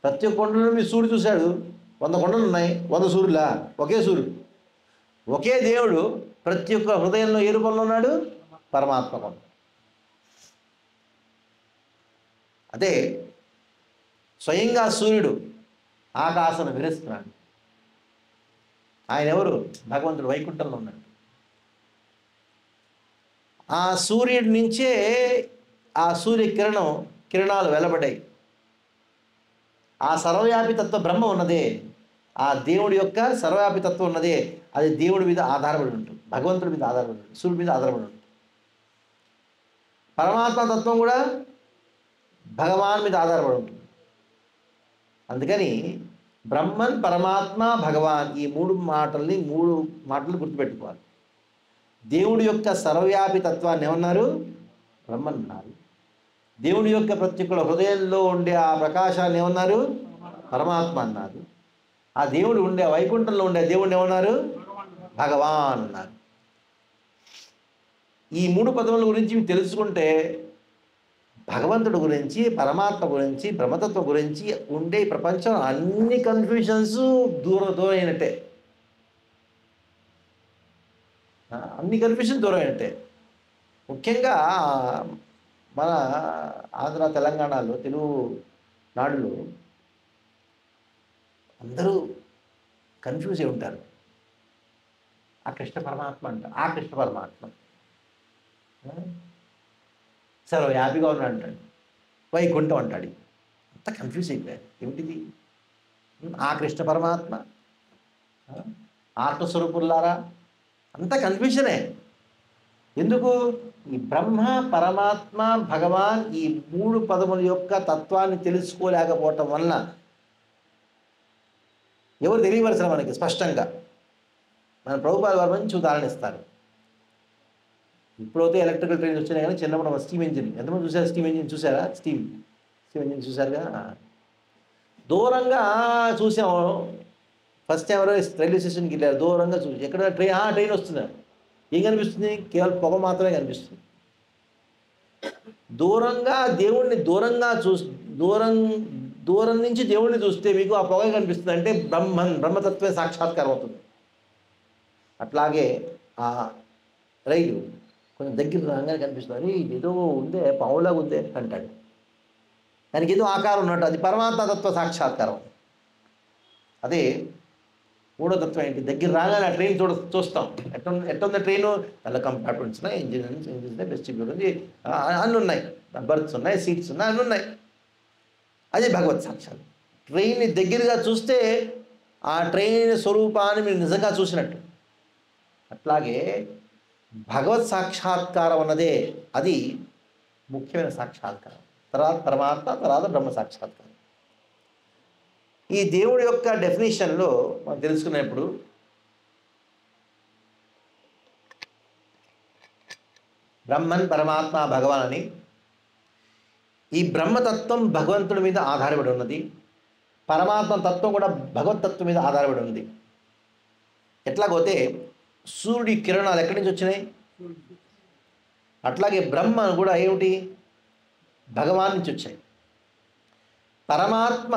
ప్రతి ఒక్క కొండలో మీరు సూర్యుడు చూశాడు, 100 కొండలు ఉన్నాయి, 100 సూర్యులా? ఒకే సూర్యుడు, ఒకే దేవుడు ప్రతి ఒక్క హృదయంలో ఏ రూపంలో ఉన్నాడు, పరమాత్మ కొండ. అదే స్వయంగా సూర్యుడు ఆకాశం విహరిస్తున్నాడు. ఆయన ఎవరు, భగవంతుడు వైకుంఠంలో ఉన్నాడు. ఆ సూర్యుడి నుంచే ఆ సూర్యకిరణం కిరణాలు వెలబడ్డాయి. ఆ సర్వవ్యాపితత్వ బ్రహ్మ ఉన్నదే, ఆ దేవుడి యొక్క సర్వవ్యాపితత్వం ఉన్నదే, అది దేవుడి మీద ఆధారపడి ఉంటుంది, భగవంతుడి మీద ఆధారపడి ఉంటుంది, సూర్యుడి మీద ఆధారపడి ఉంటుంది. పరమాత్మ తత్వం కూడా భగవాన్ మీద ఆధారపడి ఉంటుంది. అందుకని బ్రహ్మన్, పరమాత్మ, భగవాన్ ఈ మూడు మాటలు గుర్తుపెట్టుకోవాలి. దేవుడి యొక్క సర్వవ్యాపి తత్వాన్ని ఏమన్నారు? బ్రహ్మన్ అన్నారు. దేవుడి యొక్క ప్రతి ఒక్కళ్ళ హృదయంలో ఉండే ఆ ప్రకాశాన్ని ఏమన్నారు? పరమాత్మ అన్నారు. ఆ దేవుడు ఉండే వైకుంఠంలో ఉండే దేవుడిని ఏమన్నారు? భగవాన్ అన్నారు. ఈ మూడు పదముల గురించి మీరు తెలుసుకుంటే భగవంతుడి గురించి, పరమాత్మ గురించి, బ్రహ్మతత్వం గురించి ఉండే ప్రపంచం అన్ని కన్ఫ్యూషన్స్ దూరం అయినట్టే. అన్ని కన్ఫ్యూషన్ దూరం అయినట్టే. ముఖ్యంగా మన ఆంధ్ర తెలంగాణలో తెలుగు నాడులో అందరూ కన్ఫ్యూజ్ అయి ఉంటారు. ఆ కృష్ణ పరమాత్మ అంట, ఆ కృష్ణ పరమాత్మ సరే హ్యాపీగా ఉన్నా అంటాడు, వైకుంఠం అంటాడు. అంత కన్ఫ్యూజ్ అయిపోయారు. ఏమిటిది? ఆ కృష్ణ పరమాత్మ, ఆత్మస్వరూపులారా, అంత కన్ఫ్యూజనే. ఎందుకు? ఈ బ్రహ్మ, పరమాత్మ, భగవాన్ ఈ మూడు పదముల యొక్క తత్వాన్ని తెలుసుకోలేకపోవటం వలన ఎవరు తెలియవలసిన మనకి స్పష్టంగా మన ప్రభుపాద వారు మంచి ఉదాహరణ ఇస్తారు. ఇప్పుడైతే ఎలక్ట్రికల్ ట్రైన్స్ వచ్చినాయి, కానీ చిన్నప్పుడు స్టీమ్ ఇంజిన్ ఎంతమంది చూసారు? స్టీమ్ ఇంజిన్ చూసారా? స్టీమ్ ఇంజిన్ చూసారుగా. దూరంగా చూసాము. ఫస్ట్ టైం ఎవరో రైల్వే స్టేషన్కి వెళ్ళారు, దూరంగా చూసి ఎక్కడ ట్రైన్ వస్తుంది, ఏం కనిపిస్తుంది? కేవలం పొగ మాత్రమే కనిపిస్తుంది. దూరంగా దేవుణ్ణి దూరం నుంచి దేవుణ్ణి చూస్తే మీకు ఆ పొగ కనిపిస్తుంది అంటే బ్రహ్మతత్వే సాక్షాత్కారం అవుతుంది. అట్లాగే ఆ రైలు కొంచెం దగ్గర రాగానే కనిపిస్తుంది, ఏదో ఉందే, పావులాగా ఉందే అంటాడు. దానికి ఏదో ఆకారం ఉన్నట్టు, అది పరమాత్మ తత్వ సాక్షాత్కారం. అదే మూడో తత్వం ఏంటి? దగ్గర రాగానే ఆ ట్రైన్ చూస్తాం. ఎట్టుంది ట్రైను? നല്ല కంపార్ట్మెంట్స్ ఉన్నాయి, ఇంజిన్స్ ఉన్నాయి, డిస్ట్రిబ్యూటర్ ఉంది, అన్నీ ఉన్నాయి, బర్త్స్ ఉన్నాయి, సీట్స్ ఉన్నాయి, అన్నీ ఉన్నాయి. అదే భగవత్ సాక్షాత్. ట్రైన్ని దగ్గరగా చూస్తే ఆ ట్రైన్ స్వరూపాన్ని మీరు నిజంగా చూసినట్టు. అట్లాగే భగవత్ సాక్షాత్కారం అన్నదే అది ముఖ్యమైన సాక్షాత్కారం. తర్వాత పరమాత్మ, తర్వాత బ్రహ్మ సాక్షాత్కారం. ఈ దేవుడి యొక్క డెఫినేషన్లో మనం తెలుసుకునేప్పుడు బ్రహ్మన్, పరమాత్మ, భగవాన్ అని ఈ బ్రహ్మతత్వం భగవంతుడి మీద ఆధారపడి ఉన్నది, పరమాత్మ తత్వం కూడా భగవతత్వం మీద ఆధారపడి ఉంది. ఎట్లాగోతే సూర్యుడి కిరణాలు ఎక్కడి నుంచి వచ్చినాయి? అట్లాగే బ్రహ్మ కూడా ఏమిటి? భగవాన్ నుంచి వచ్చాయి. పరమాత్మ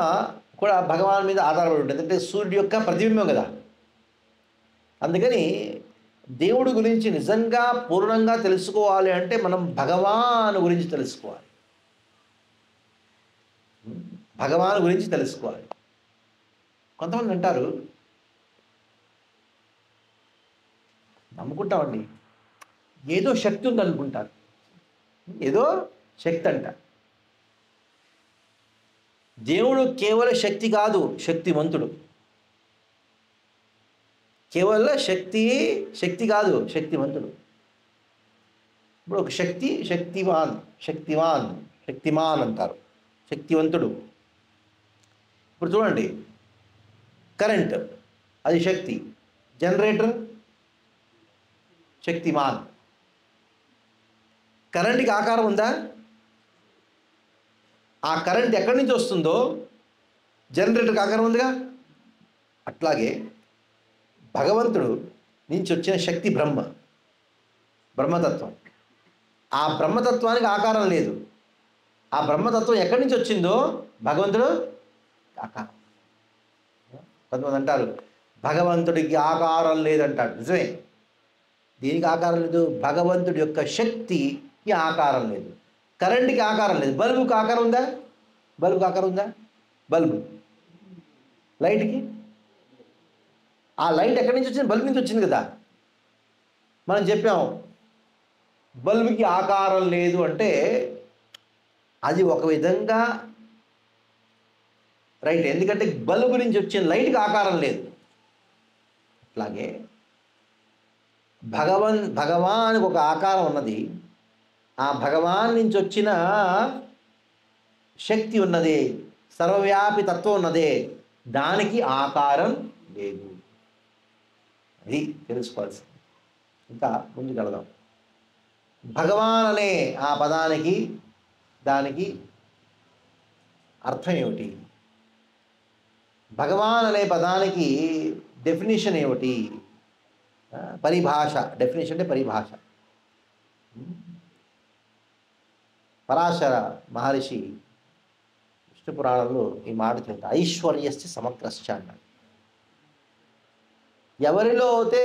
కూడా భగవాన్ మీద ఆధారపడి ఉంటుంది, అంటే సూర్యుడి యొక్క ప్రతిబింబం కదా. అందుకని దేవుడి గురించి నిజంగా పూర్ణంగా తెలుసుకోవాలి అంటే మనం భగవాన్ గురించి తెలుసుకోవాలి, భగవాన్ గురించి తెలుసుకోవాలి. కొంతమంది అంటారు, నమ్ముకుంటామండి, ఏదో శక్తి ఉంది అనుకుంటారు. ఏదో శక్తి అంట. దేవుడు కేవల శక్తి కాదు, శక్తివంతుడు. కేవల శక్తి కాదు, శక్తివంతుడు. ఇప్పుడు ఒక శక్తిమాన్ అంటారు, శక్తివంతుడు. ఇప్పుడు చూడండి, కరెంట్ అది శక్తి, జనరేటర్ శక్తిమాన్. కరెంట్కి ఆకారం ఉందా? ఆ కరెంట్ ఎక్కడి నుంచి వస్తుందో జనరేటర్కి ఆకారం ఉందిగా. అట్లాగే భగవంతుడు నుంచి వచ్చిన శక్తి బ్రహ్మతత్వం. ఆ బ్రహ్మతత్వానికి ఆకారం లేదు. ఆ బ్రహ్మతత్వం ఎక్కడి నుంచి వచ్చిందో భగవంతుడు ఆకారం. కొంతమంది అంటారు భగవంతుడికి ఆకారం లేదంటాడు. నిజమే, దీనికి ఆకారం లేదు. భగవంతుడి యొక్క శక్తికి ఆకారం లేదు. కరెంట్కి ఆకారం లేదు. బల్బుకి ఆకారం ఉందా? బల్బు లైట్కి, ఆ లైట్ ఎక్కడి నుంచి వచ్చింది? బల్బు నుంచి వచ్చింది కదా. మనం చెప్పాం బల్బుకి ఆకారం లేదు అంటే అది ఒక విధంగా రైట్. ఎందుకంటే బల్బు నుంచి వచ్చిన లైట్కి ఆకారం లేదు. అట్లాగే భగవానికి ఒక ఆకారం ఉన్నది. ఆ భగవాన్ నుంచి వచ్చిన శక్తి ఉన్నదే, సర్వవ్యాపి తత్వం ఉన్నదే, దానికి ఆకారం లేదు. అది తెలుసుకోవాల్సింది. ఇంకా ముందుకు వెళదాం. భగవాన్ అనే ఆ పదానికి దానికి అర్థం ఏమిటి? భగవాన్ అనే పదానికి డెఫినేషన్ ఏమిటి? పరిభాష. డెఫినేషన్ అంటే పరిభాష. పరాశర మహర్షి విష్ణు పురాణంలో ఈ మాట చెప్తారు, ఐశ్వర్యస్య సమగ్రశ్చ అన్నాడు. ఎవరిలో అయితే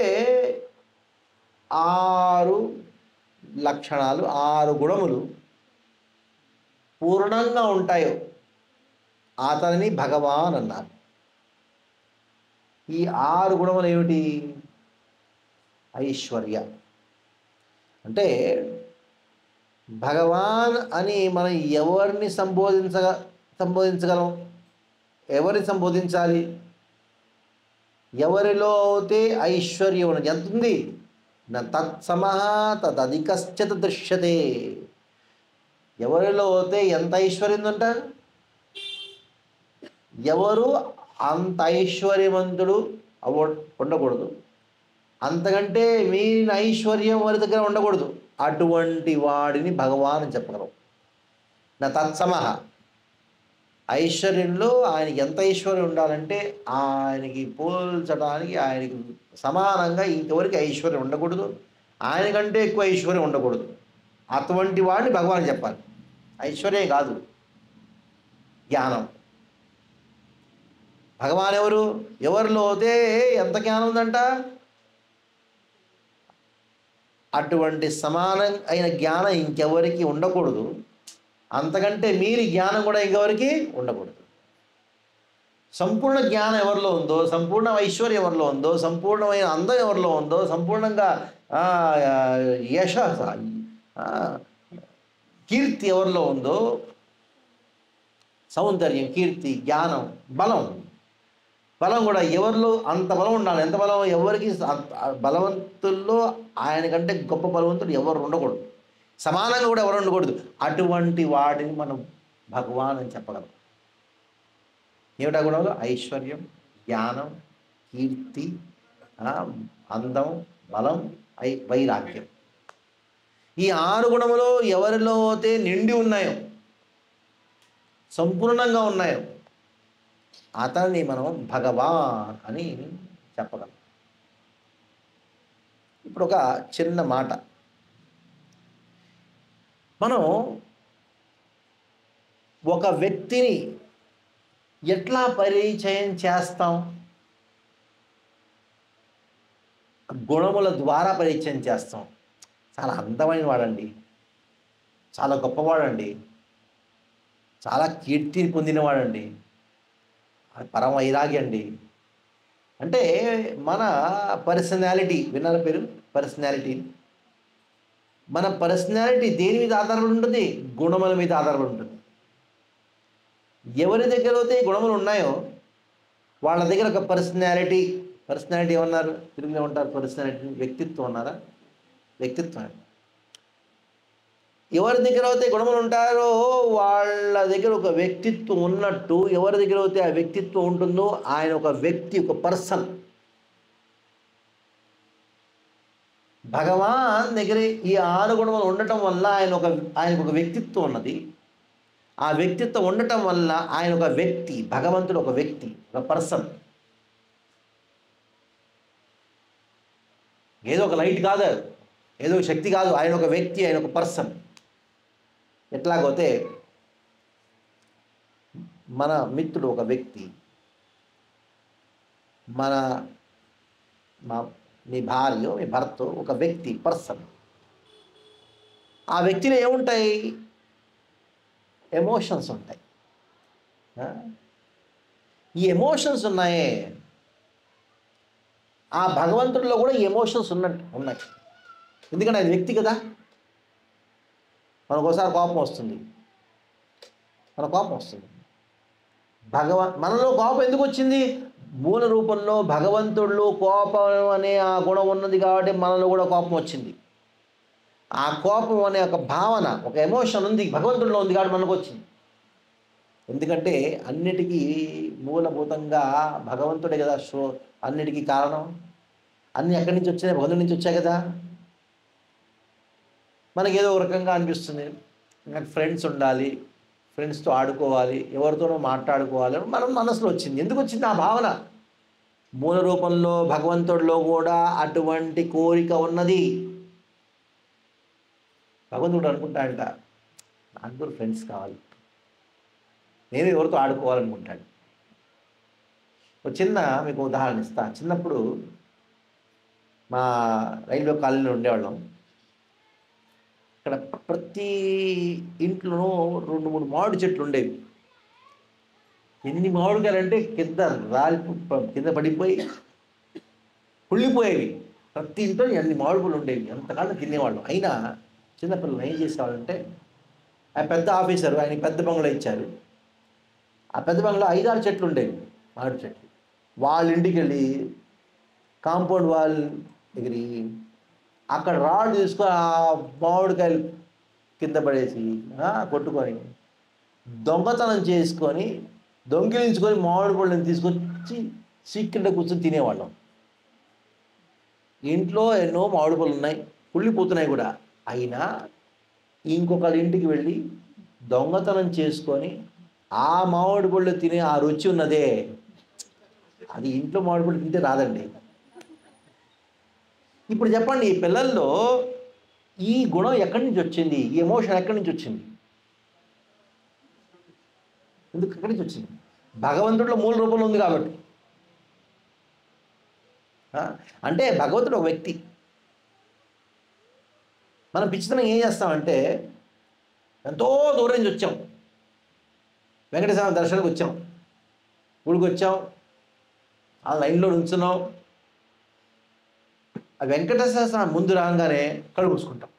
6 లక్షణాలు 6 గుణములు పూర్ణంగా ఉంటాయో అతనిని భగవాన్ అన్నారు. ఈ 6 గుణములు ఏమిటి? ఐశ్వర్య అంటే భగవాన్ అని మనం ఎవరిని సంబోధించగలం? ఎవరిని సంబోధించాలి? ఎవరిలో అయితే ఐశ్వర్యం ఉన్నది. ఎంత ఉంది? తత్సమః తదధికశ్చ దృశ్యతే. ఎవరిలో అయితే ఎంత ఐశ్వర్యం ఉందంటారు? ఎవరు అంత ఐశ్వర్యవంతుడు ఉండకూడదు, అంతకంటే మీరిన ఐశ్వర్యం వారి దగ్గర ఉండకూడదు. అటువంటి వాడిని భగవాన్ అని చెప్పగలం. నా తత్సమః, ఐశ్వర్యంలో ఆయనకి ఎంత ఐశ్వర్యం ఉండాలంటే ఆయనకి పోల్చడానికి, ఆయనకి సమానంగా ఇంకెవరికి ఐశ్వర్యం ఉండకూడదు, ఆయనకంటే ఎక్కువ ఐశ్వర్యం ఉండకూడదు. అటువంటి వాడిని భగవాన్ చెప్పాలి. ఐశ్వర్యం కాదు, జ్ఞానం. భగవాన్ ఎవరు? ఎవరిలో అయితే ఎంత జ్ఞానం ఉందంట అటువంటి సమానం అయిన జ్ఞానం ఇంకెవరికి ఉండకూడదు, అంతకంటే మీరి జ్ఞానం కూడా ఇంకెవరికి ఉండకూడదు. సంపూర్ణ జ్ఞానం ఎవరిలో ఉందో, సంపూర్ణ ఐశ్వర్యం ఎవరిలో ఉందో, సంపూర్ణమైన అందం ఎవరిలో ఉందో, సంపూర్ణంగా యశ కీర్తి ఎవరిలో ఉందో, సౌందర్యం, కీర్తి, జ్ఞానం, బలం కూడా ఎవరిలో అంత బలం ఉండాలి. ఎంత బలం? ఎవరికి బలవంతుల్లో ఆయన కంటే గొప్ప బలవంతుడు ఎవరు ఉండకూడదు, సమానంగా కూడా ఎవరు ఉండకూడదు. అటువంటి వాడిని మనం భగవాన్ అని చెప్పగలం. ఏమిటా గుణంలో? ఐశ్వర్యం, జ్ఞానం, కీర్తి, అందం, బలం, వైరాగ్యం. ఈ 6 గుణములు ఎవరిలో అయితే నిండి ఉన్నాయో, సంపూర్ణంగా ఉన్నాయో, అతన్ని మనం భగవాన్ అని చెప్పగలం. ఇప్పుడు ఒక చిన్న మాట, మనం ఒక వ్యక్తిని ఎట్లా పరిచయం చేస్తాం? గుణముల ద్వారా పరిచయం చేస్తాం. చాలా అందమైన వాడండి, చాలా గొప్పవాడండి, చాలా కీర్తి పొందినవాడండి, పరమ వైరాగి అండి అంటే మన పర్సనాలిటీ. విన్నారా పేరు పర్సనాలిటీ? మన పర్సనాలిటీ దేని మీద ఆధారపడి ఉంటుంది? గుణముల మీద ఆధారపడి ఉంటుంది. ఎవరి దగ్గర అయితే గుణములు ఉన్నాయో వాళ్ళ దగ్గర ఒక పర్సనాలిటీ ఏమన్నారు? తెలుగులో ఉంటారు పర్సనాలిటీ, వ్యక్తిత్వం అన్నారా? వ్యక్తిత్వం. ఎవరి దగ్గర అయితే గుణములు ఉంటారో వాళ్ళ దగ్గర ఒక వ్యక్తిత్వం ఉన్నట్టు, ఎవరి దగ్గర అయితే ఆ వ్యక్తిత్వం ఉంటుందో ఆయన ఒక వ్యక్తి, ఒక పర్సన్. భగవాన్ దగ్గర ఈ 6 గుణములు ఉండటం వల్ల ఆయనకు ఒక వ్యక్తిత్వం ఉన్నది. ఆ వ్యక్తిత్వం ఉండటం వల్ల ఆయన ఒక వ్యక్తి, భగవంతుడు ఒక వ్యక్తి, ఒక పర్సన్. ఏదో ఒక లైట్ కాదు, ఏదో శక్తి కాదు, ఆయన ఒక వ్యక్తి, ఆయన ఒక పర్సన్. ఎట్లాగోతే మన మిత్రుడు ఒక వ్యక్తి, మీ భార్య, మీ భర్త ఒక వ్యక్తి, పర్సన్. ఆ వ్యక్తిలో ఏముంటాయి? ఎమోషన్స్ ఉంటాయి. ఈ ఎమోషన్స్ ఉన్నాయే, ఆ భగవంతుడిలో కూడా ఎమోషన్స్ ఉన్నాయి. ఎందుకంటే అది వ్యక్తి కదా. మనకోసారి కోపం వస్తుంది, మన కోపం వస్తుంది. మనలో కోపం ఎందుకు వచ్చింది? మూల రూపంలో భగవంతుడిలో కోపం అనే ఆ గుణం ఉన్నది కాబట్టి మనలో కూడా కోపం వచ్చింది. ఆ కోపం అనే ఒక భావన, ఒక ఎమోషన్ ఉంది, భగవంతుడిలో ఉంది కాబట్టి మనకు వచ్చింది. ఎందుకంటే అన్నిటికీ మూలభూతంగా భగవంతుడే కదా. అన్నిటికీ కారణం. అన్నీ ఎక్కడి నుంచి వచ్చాయి? భగవంతుడి నుంచి వచ్చాయి కదా. మనకి ఏదో ఒక రకంగా అనిపిస్తుంది, నాకు ఫ్రెండ్స్ ఉండాలి, ఫ్రెండ్స్తో ఆడుకోవాలి, ఎవరితోనో మాట్లాడుకోవాలి, మనం మనసులో వచ్చింది. ఎందుకు వచ్చింది ఆ భావన? మూల రూపంలో భగవంతుడిలో కూడా అటువంటి కోరిక ఉన్నది. భగవంతుడు అనుకుంటాడంట, నాకు కూడా ఫ్రెండ్స్ కావాలి, నేను ఎవరితో ఆడుకోవాలనుకుంటాడు. ఒక చిన్న మీకు ఉదాహరణ ఇస్తా. చిన్నప్పుడు మా రైల్వే కాలనీలో ఉండేవాళ్ళం. ఇక్కడ ప్రతి ఇంట్లోనూ 2-3 మామిడి చెట్లు ఉండేవి. ఎన్ని మామిడికాయలంటే కింద పడిపోయి కుళ్ళిపోయేవి. ప్రతి ఇంట్లో అన్ని మామిడి పళ్ళు ఉండేవి. ఎంతకాలం తినేవాళ్ళం. అయినా చిన్నపిల్లలు ఏం చేసేవాళ్ళంటే, ఆ పెద్ద ఆఫీసరు ఆయనకి పెద్ద బంగ్లా ఇచ్చారు. ఆ పెద్ద బంగ్లా 5-6 చెట్లు ఉండేవి, మామిడి చెట్లు. వాళ్ళ ఇంటికి వెళ్ళి కాంపౌండ్ వాల్ దగ్గరికి అక్కడ రాళ్ళు తీసుకొని ఆ మామిడికాయలు కింద పడేసి కొట్టుకొని దొంగతనం చేసుకొని దొంగిలించుకొని మామిడి పళ్ళని తీసుకొచ్చి సీక్రెట్గా కూర్చొని తినేవాళ్ళం. ఇంట్లో ఎన్నో మామిడి పళ్ళు ఉన్నాయి, కుళ్ళిపోతున్నాయి కూడా. అయినా ఇంకొకరి ఇంటికి వెళ్ళి దొంగతనం చేసుకొని ఆ మామిడి పళ్ళు తినే ఆ రుచి ఉన్నదే, అది ఇంట్లో మామిడి పళ్ళు తింటే రాదండి. ఇప్పుడు చెప్పండి, ఈ పిల్లల్లో ఈ గుణం ఎక్కడి నుంచి వచ్చింది? ఈ ఎమోషన్ ఎక్కడి నుంచి వచ్చింది? ఎందుకు ఎక్కడి నుంచి వచ్చింది? భగవంతుడిలో మూల రూపంలో ఉంది కాబట్టి. అంటే భగవంతుడు ఒక వ్యక్తి. మనం పిచ్చితనం ఏం చేస్తామంటే, ఎంతో దూరం నుంచి వచ్చాం, వెంకటేశ్వర దర్శనానికి వచ్చాం, గుడికి వచ్చాం, ఆ లైన్లో నుంచున్నాం, ఆ వెంకటేశ్వర స్వామి ముందు రాగానే కళ్ళు మూసుకుంటాం.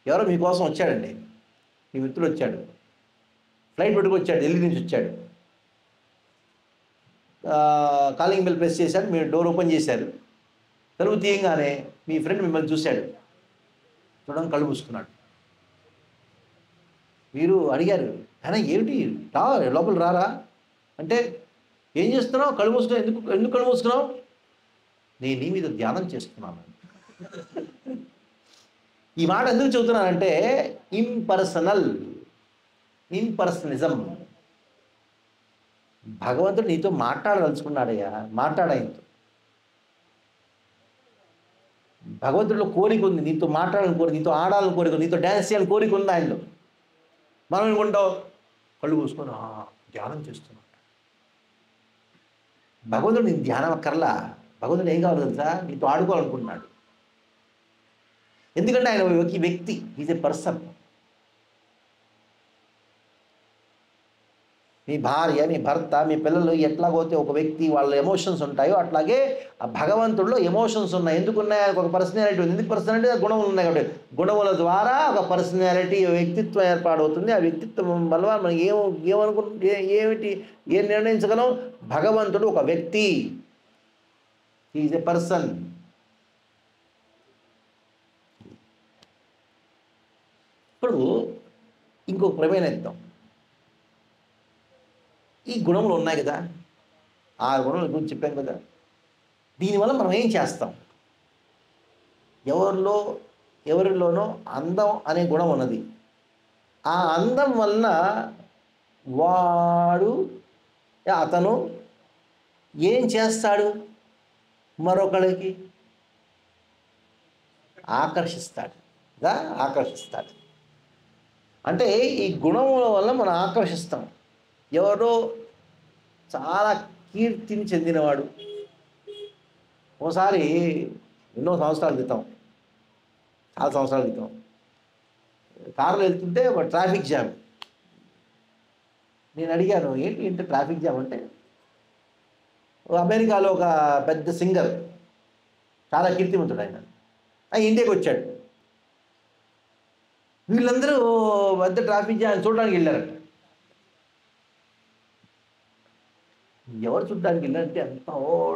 ఎవరో మీకోసం వచ్చాడండి, మీ మిత్రుడు వచ్చాడు, ఫ్లైట్ పెట్టుకొచ్చాడు, ఢిల్లీ నుంచి వచ్చాడు, కాలింగ్ బెల్ ప్రెస్ చేశాడు, మీరు డోర్ ఓపెన్ చేశారు, తలుపు తీయంగానే మీ ఫ్రెండ్ మిమ్మల్ని చూశాడు, చూడడానికి కళ్ళు మూసుకున్నాడు. మీరు అడిగారు, అయినా ఏమిటి లోపల రారా అంటే, ఏం చేస్తున్నావు? కళ్ళు మూసుకున్నావు. ఎందుకు కళ్ళు మూసుకున్నావు? నేను నీ మీద ధ్యానం చేస్తున్నాను. ఈ మాట ఎందుకు చెబుతున్నానంటే, ఇంపర్సనలిజం. భగవంతుడు నీతో మాట్లాడదలుచుకున్నాడయ్యా, మాట్లాడాయనతో. భగవంతుడిలో కోరిక ఉంది, నీతో మాట్లాడాలని కోరిక, నీతో ఆడాలని కోరిక, నీతో డ్యాన్స్ చేయాలని కోరిక ఉంది ఆయనలో. మనం అనుకుంటాం కళ్ళు మూసుకొని ధ్యానం చేస్తున్నాం. భగవంతుడు నీకు ధ్యానం అక్కర్లా. భగవంతుడు ఏం కావాలి తెలుసా? నీతో ఆడుకోవాలనుకుంటున్నాడు. ఎందుకంటే ఆయన వ్యక్తి, ఈజ్ ఏ పర్సన్. మీ భార్య, మీ భర్త, మీ పిల్లలు ఎట్లాగైతే ఒక వ్యక్తి వాళ్ళ ఎమోషన్స్ ఉంటాయో, అట్లాగే ఆ భగవంతుడిలో ఎమోషన్స్ ఉన్నాయి. ఎందుకున్నాయి? ఆయనకు ఒక పర్సనాలిటీ ఉంది. ఎందుకు పర్సనాలిటీ? గుణములు ఉన్నాయి కాబట్టి. గుణముల ద్వారా ఒక పర్సనాలిటీ, వ్యక్తిత్వం ఏర్పాటవుతుంది. ఆ వ్యక్తిత్వం వల్ల మనం ఏం నిర్ణయించగలం? భగవంతుడు ఒక వ్యక్తి, ఈజ్ ఏ పర్సన్. ఇప్పుడు ఇంకొక ప్రమేయం ఇద్దాం. ఈ గుణములు ఉన్నాయి కదా, 6 గుణముల గురించి చెప్పాం కదా. దీనివల్ల మనం ఏం చేస్తాం? ఎవరిలోనో అందం అనే గుణం ఉన్నది. ఆ అందం వలన అతను ఏం చేస్తాడు? మరొకరికి ఆకర్షిస్తాడు. అంటే ఈ గుణముల వల్ల మనం ఆకర్షిస్తాం. ఎవరో చాలా కీర్తిని చెందినవాడు, ఓసారి చాలా సంవత్సరాల క్రితం కారులో వెళ్తుంటే ఒక ట్రాఫిక్ జామ్. నేను అడిగాను, ఏంటి ట్రాఫిక్ జామ్ అంటే, అమెరికాలో ఒక పెద్ద సింగర్, చాలా కీర్తివంతుడు ఆయన ఇండియాకి వచ్చాడు. వీళ్ళందరూ పెద్ద ట్రాఫిక్ జామ్ చూడడానికి వెళ్ళారట. ఎవరు చూడడానికి వెళ్ళారంటే అంతా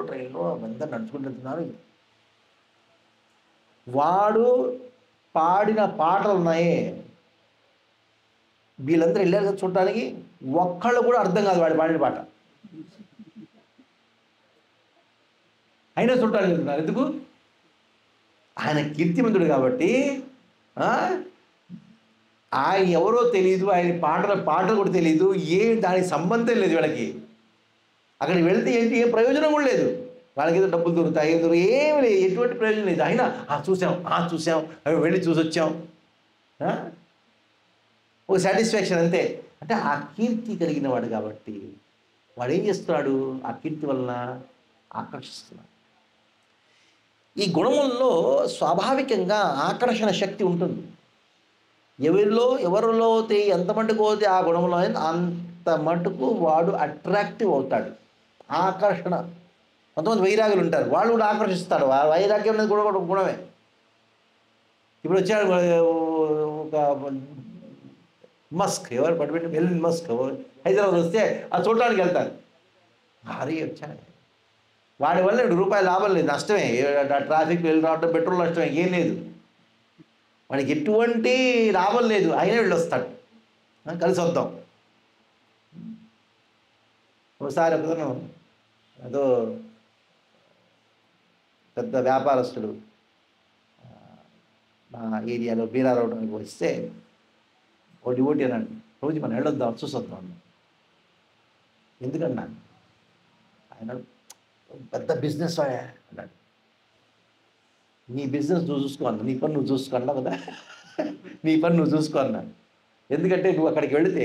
ట్రైన్లో అందరు నడుచుకుంటూ వెళ్తున్నారు. వాడు పాడిన పాటలు ఉన్నాయే, వీళ్ళందరూ వెళ్ళారు కదా చూడటానికి, ఒక్కళ్ళు కూడా అర్థం కాదు వాడు పాడిన పాట. అయినా చూడటానికి వెళ్తున్నారు. ఎందుకు? ఆయన కీర్తిమంతుడు కాబట్టి. ఆయన ఎవరో తెలియదు, ఆయన పాటలు కూడా తెలియదు, దానికి సంబంధం లేదు వీళ్ళకి. అక్కడికి వెళ్తే ఏంటి, ఏం ప్రయోజనం కూడా లేదు. వాళ్ళకి ఏదో డబ్బులు దొరుకుతాయి, ఏమి లేదు, ఎటువంటి ప్రయోజనం లేదు. అయినా చూసాం అవి వెళ్ళి చూసి వచ్చాం, ఒక సాటిస్ఫాక్షన్ అంతే. అంటే ఆ కీర్తి కలిగిన వాడు కాబట్టి వాడు ఏం చేస్తున్నాడు, ఆ కీర్తి వలన ఆకర్షిస్తున్నాడు. ఈ గుణముల్లో స్వాభావికంగా ఆకర్షణ శక్తి ఉంటుంది. ఎవరిలో ఎంత మటుకు పోతే ఆ గుణంలో అంత మటుకు వాడు అట్రాక్టివ్ అవుతాడు. ఆకర్షణ. కొంతమంది వైరాగులు ఉంటారు, వాళ్ళు కూడా ఆకర్షిస్తాడు. వైరాగ్యం అనేది కూడా గుణమే. ఇప్పుడు వచ్చాడు ఒక మస్క్, ఎవరు పట్టుబెట్టి ఎలిన్ మస్క్ హైదరాబాద్ వస్తే అది చూడటానికి వెళ్తారు. భారీ వచ్చాడు, వాడి వల్ల రూపాయలు లాభం లేదు, నష్టమే. ట్రాఫిక్ వెళ్ళి రావడం, పెట్రోల్ నష్టమే, ఏం లేదు. వాడికి ఎటువంటి లాభం లేదు, అయినా వెళ్ళి వస్తాడు. కలిసి వద్దాం. ఒకసారి ఒకతను ఏదో పెద్ద వ్యాపారస్తుడు మా ఏరియాలో బీరా రోడ్డుకి వస్తే ఓ డివోటీ అన్నాడు, రోజు మనం వెళ్ళొద్దాం, చూసొద్దాం అన్నాడు. ఎందుకన్నా? ఆయన పెద్ద బిజినెస్ అన్నాడు. నీ బిజినెస్ నువ్వు చూసుకో అన్నా, నీ పని నువ్వు చూసుకో అన్నా కదా, నీ పని నువ్వు చూసుకో అన్నాడు. ఎందుకంటే నువ్వు అక్కడికి వెళితే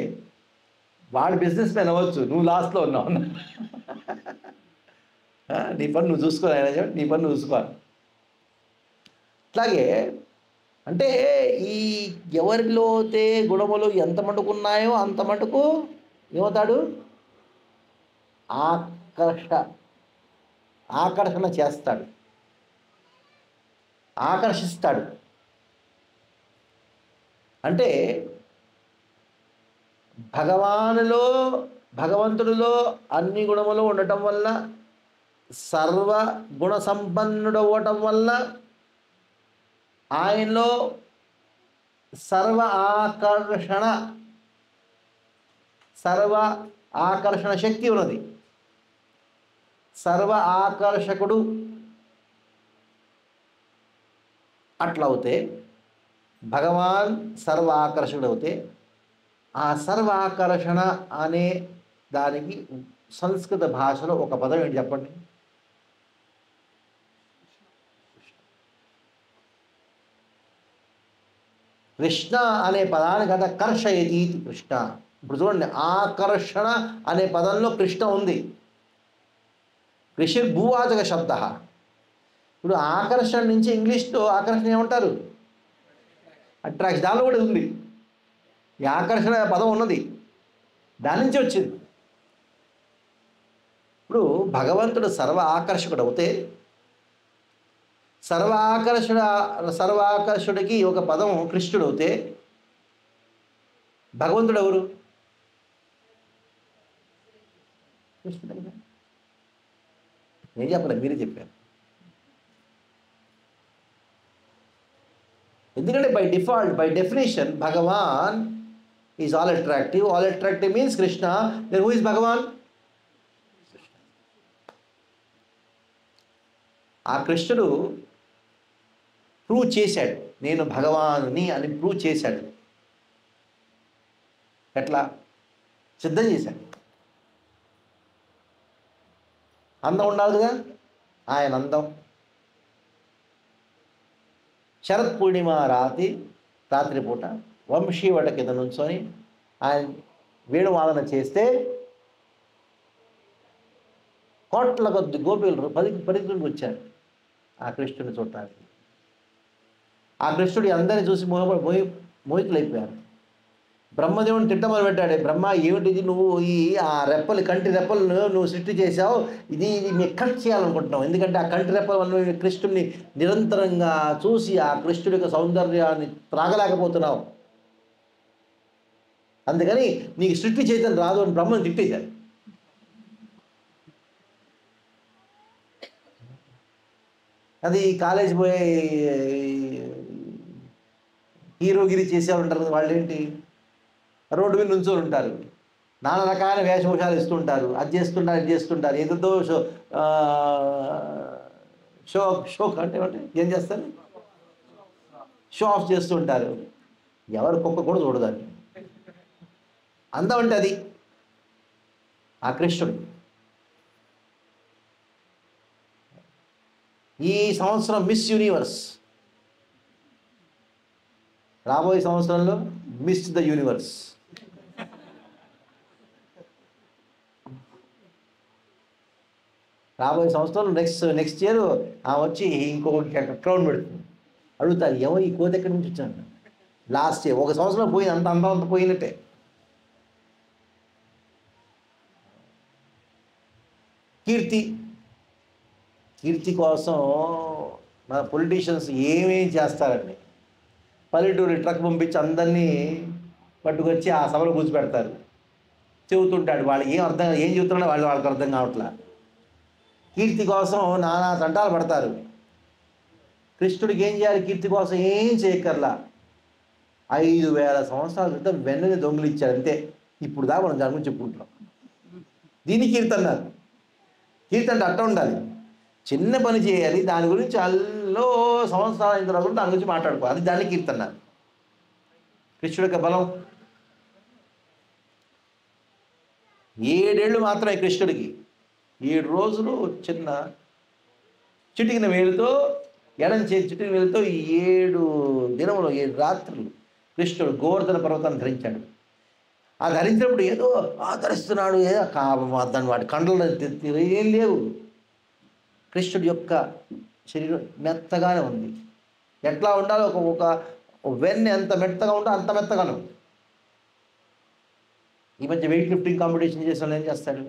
వాడు బిజినెస్ మ్యాన్ అవ్వచ్చు, నువ్వు లాస్ట్లో ఉన్నావు అన్నా. నీ పని నువ్వు చూసుకో ఆయన చెప్పి, నీ పని నువ్వు చూసుకోవాలి. అట్లాగే అంటే ఈ ఎవరిలో అయితే గుణములు ఎంత మటుకు ఉన్నాయో అంత మటుకు ఏమవుతాడు, ఆకర్షణ చేస్తాడు, ఆకర్షిస్తాడు. అంటే భగవంతుడిలో అన్ని గుణములు ఉండటం వల్ల, సర్వ గుణ సంపన్నుడు అవ్వటం వల్ల ఆయనలో సర్వ ఆకర్షణ శక్తి ఉన్నది. సర్వ ఆకర్షకుడు. అట్లా అవుతే భగవాన్ సర్వ ఆకర్షకుడు అవుతే, ఆ సర్వ ఆకర్షణ అనే దానికి సంస్కృత భాషలో ఒక పదం ఏంటి చెప్పండి? కృష్ణ అనే పదానికి అంత కర్షయతి కృష్ణ. ఇప్పుడు చూడండి, ఆకర్షణ అనే పదంలో కృష్ణ ఉంది. కృషి భూవాచక శబ్ద. ఇప్పుడు ఆకర్షణ నుంచి ఇంగ్లీష్లో ఆకర్షణ ఏమంటారు? అట్రాక్షన్. దానిలో కూడా ఉంది, ఈ ఆకర్షణ పదం ఉన్నది, దాని నుంచి వచ్చింది. ఇప్పుడు భగవంతుడు సర్వ ఆకర్షకుడు అవుతే, సర్వాకర్షుడికి ఒక పదం కృష్ణుడు అవుతే, భగవంతుడు ఎవరు? కృష్ణుడు. నేను చెప్పలేదు, మీరే చెప్పారు. ఎందుకంటే by definition Bhagavan is all attractive. All attractive means Krishna. Then who is Bhagavan? ఆ కృష్ణుడు ప్రూవ్ చేశాడు, నేను భగవానుని అని ప్రూవ్ చేశాడు. ఎట్లా? సిద్ధం చేశాడు. అందం ఉండాలి కదా, ఆయన అందం. శరత్ పూర్ణిమ రాత్రిపూట వంశీవట కింద నుంచొని ఆయన వేణువాదన చేస్తే కోట్ల కొద్ది గోపికలు పరిగెత్తుకు వచ్చారు ఆ కృష్ణుడిని చూడటానికి. ఆ కృష్ణుడి అందరినీ చూసి మోహితులైపోయారు. బ్రహ్మదేవుని తిట్టమని పెట్టాడు. బ్రహ్మ, ఏమిటిది నువ్వు ఆ రెప్పలు, కంటి రెప్పలను నువ్వు సృష్టి చేశావు, ఇది మేము కట్ చేయాలనుకుంటున్నావు. ఎందుకంటే ఆ కంటి రెప్పలను కృష్ణుడిని నిరంతరంగా చూసి ఆ కృష్ణుడి యొక్క సౌందర్యాన్ని త్రాగలేకపోతున్నావు. అందుకని నీకు సృష్టి చైతన్యం రాదు అని బ్రహ్మను తిట్టేశారు. అది కాలేజ్ పోయే హీరోగిరి చేసేవాళ్ళు ఉంటారు కదా, వాళ్ళు ఏంటి రోడ్డు మీద నుంచొని ఉంటారు, నానా రకాల వేషభూషాలు ఇస్తుంటారు, అది చేస్తుంటారు ఇది చేస్తుంటారు, ఏదో షో షో అంటే ఏం చేస్తారు, షో ఆఫ్ చేస్తుంటారు. ఎవరి కుక్క కూడా చూడదాన్ని అందం అంటే అది ఆ కృష్ణుడు. ఈ సంవత్సరం మిస్ యూనివర్స్, రాబోయే సంవత్సరంలో మిస్ ద యూనివర్స్. రాబోయే సంవత్సరంలో నెక్స్ట్ ఇయర్ వచ్చి ఇంకొక క్రౌన్ పెడుతుంది. అడుగుతారు ఏమో ఈ కోతి ఎక్కడి నుంచి వచ్చాను. లాస్ట్ ఇయర్ ఒక సంవత్సరం పోయింది, అంత పోయినట్టే. కీర్తి కోసం మన పొలిటీషియన్స్ ఏమేం చేస్తారండి. పల్లెటూరు ట్రక్ పంపించి అందరినీ పట్టుకొచ్చి ఆ సభలో కూర్చోబెడతారు. చెబుతుంటాడు, వాళ్ళకి ఏం చెబుతున్నాడో వాళ్ళకి అర్థం కావట్లా. కీర్తి కోసం నానా తంటాలు పడతారు. కృష్ణుడికి ఏం చేయాలి? కీర్తి కోసం ఏం చేయక్కర్లా. 5000 సంవత్సరాల క్రితం వెన్నని దొంగిలిచ్చాడు అంతే. ఇప్పుడు దాకా మనం దాని గురించి చెప్పుకుంటున్నాం. దీన్ని కీర్తి అన్నారు. కీర్తి అంటే అట్ట ఉండాలి, చిన్న పని చేయాలి, దాని గురించి అల్లో సంవత్సరాలు అయిన తర్వాత దాని గురించి మాట్లాడుకోవాలి, అది దాన్ని కీర్తి అన్నారు. కృష్ణుడి యొక్క బలం 7 ఏళ్ళు మాత్రమే కృష్ణుడికి. 7 రోజులు చిన్న చిటికిన వేలుతో, ఎడం చేతి చిటికిన వేలుతో 7 దినములు 7 రాత్రులు కృష్ణుడు గోవర్ధన పర్వతాన్ని ధరించాడు. ఆ ధరించినప్పుడు ఏదో ధరిస్తున్నాడు, ఏదో దాన్ని వాటి కండలు ఏం లేవు. కృష్ణుడి యొక్క శరీరం మెత్తగానే ఉంది. ఎట్లా ఉండాలో ఒక వెన్నె ఎంత మెత్తగా ఉందో అంత మెత్తగానే ఉంది. ఈ మధ్య వెయిట్ లిఫ్టింగ్ కాంపిటీషన్ చేసిన వాళ్ళు ఏం చేస్తాడు?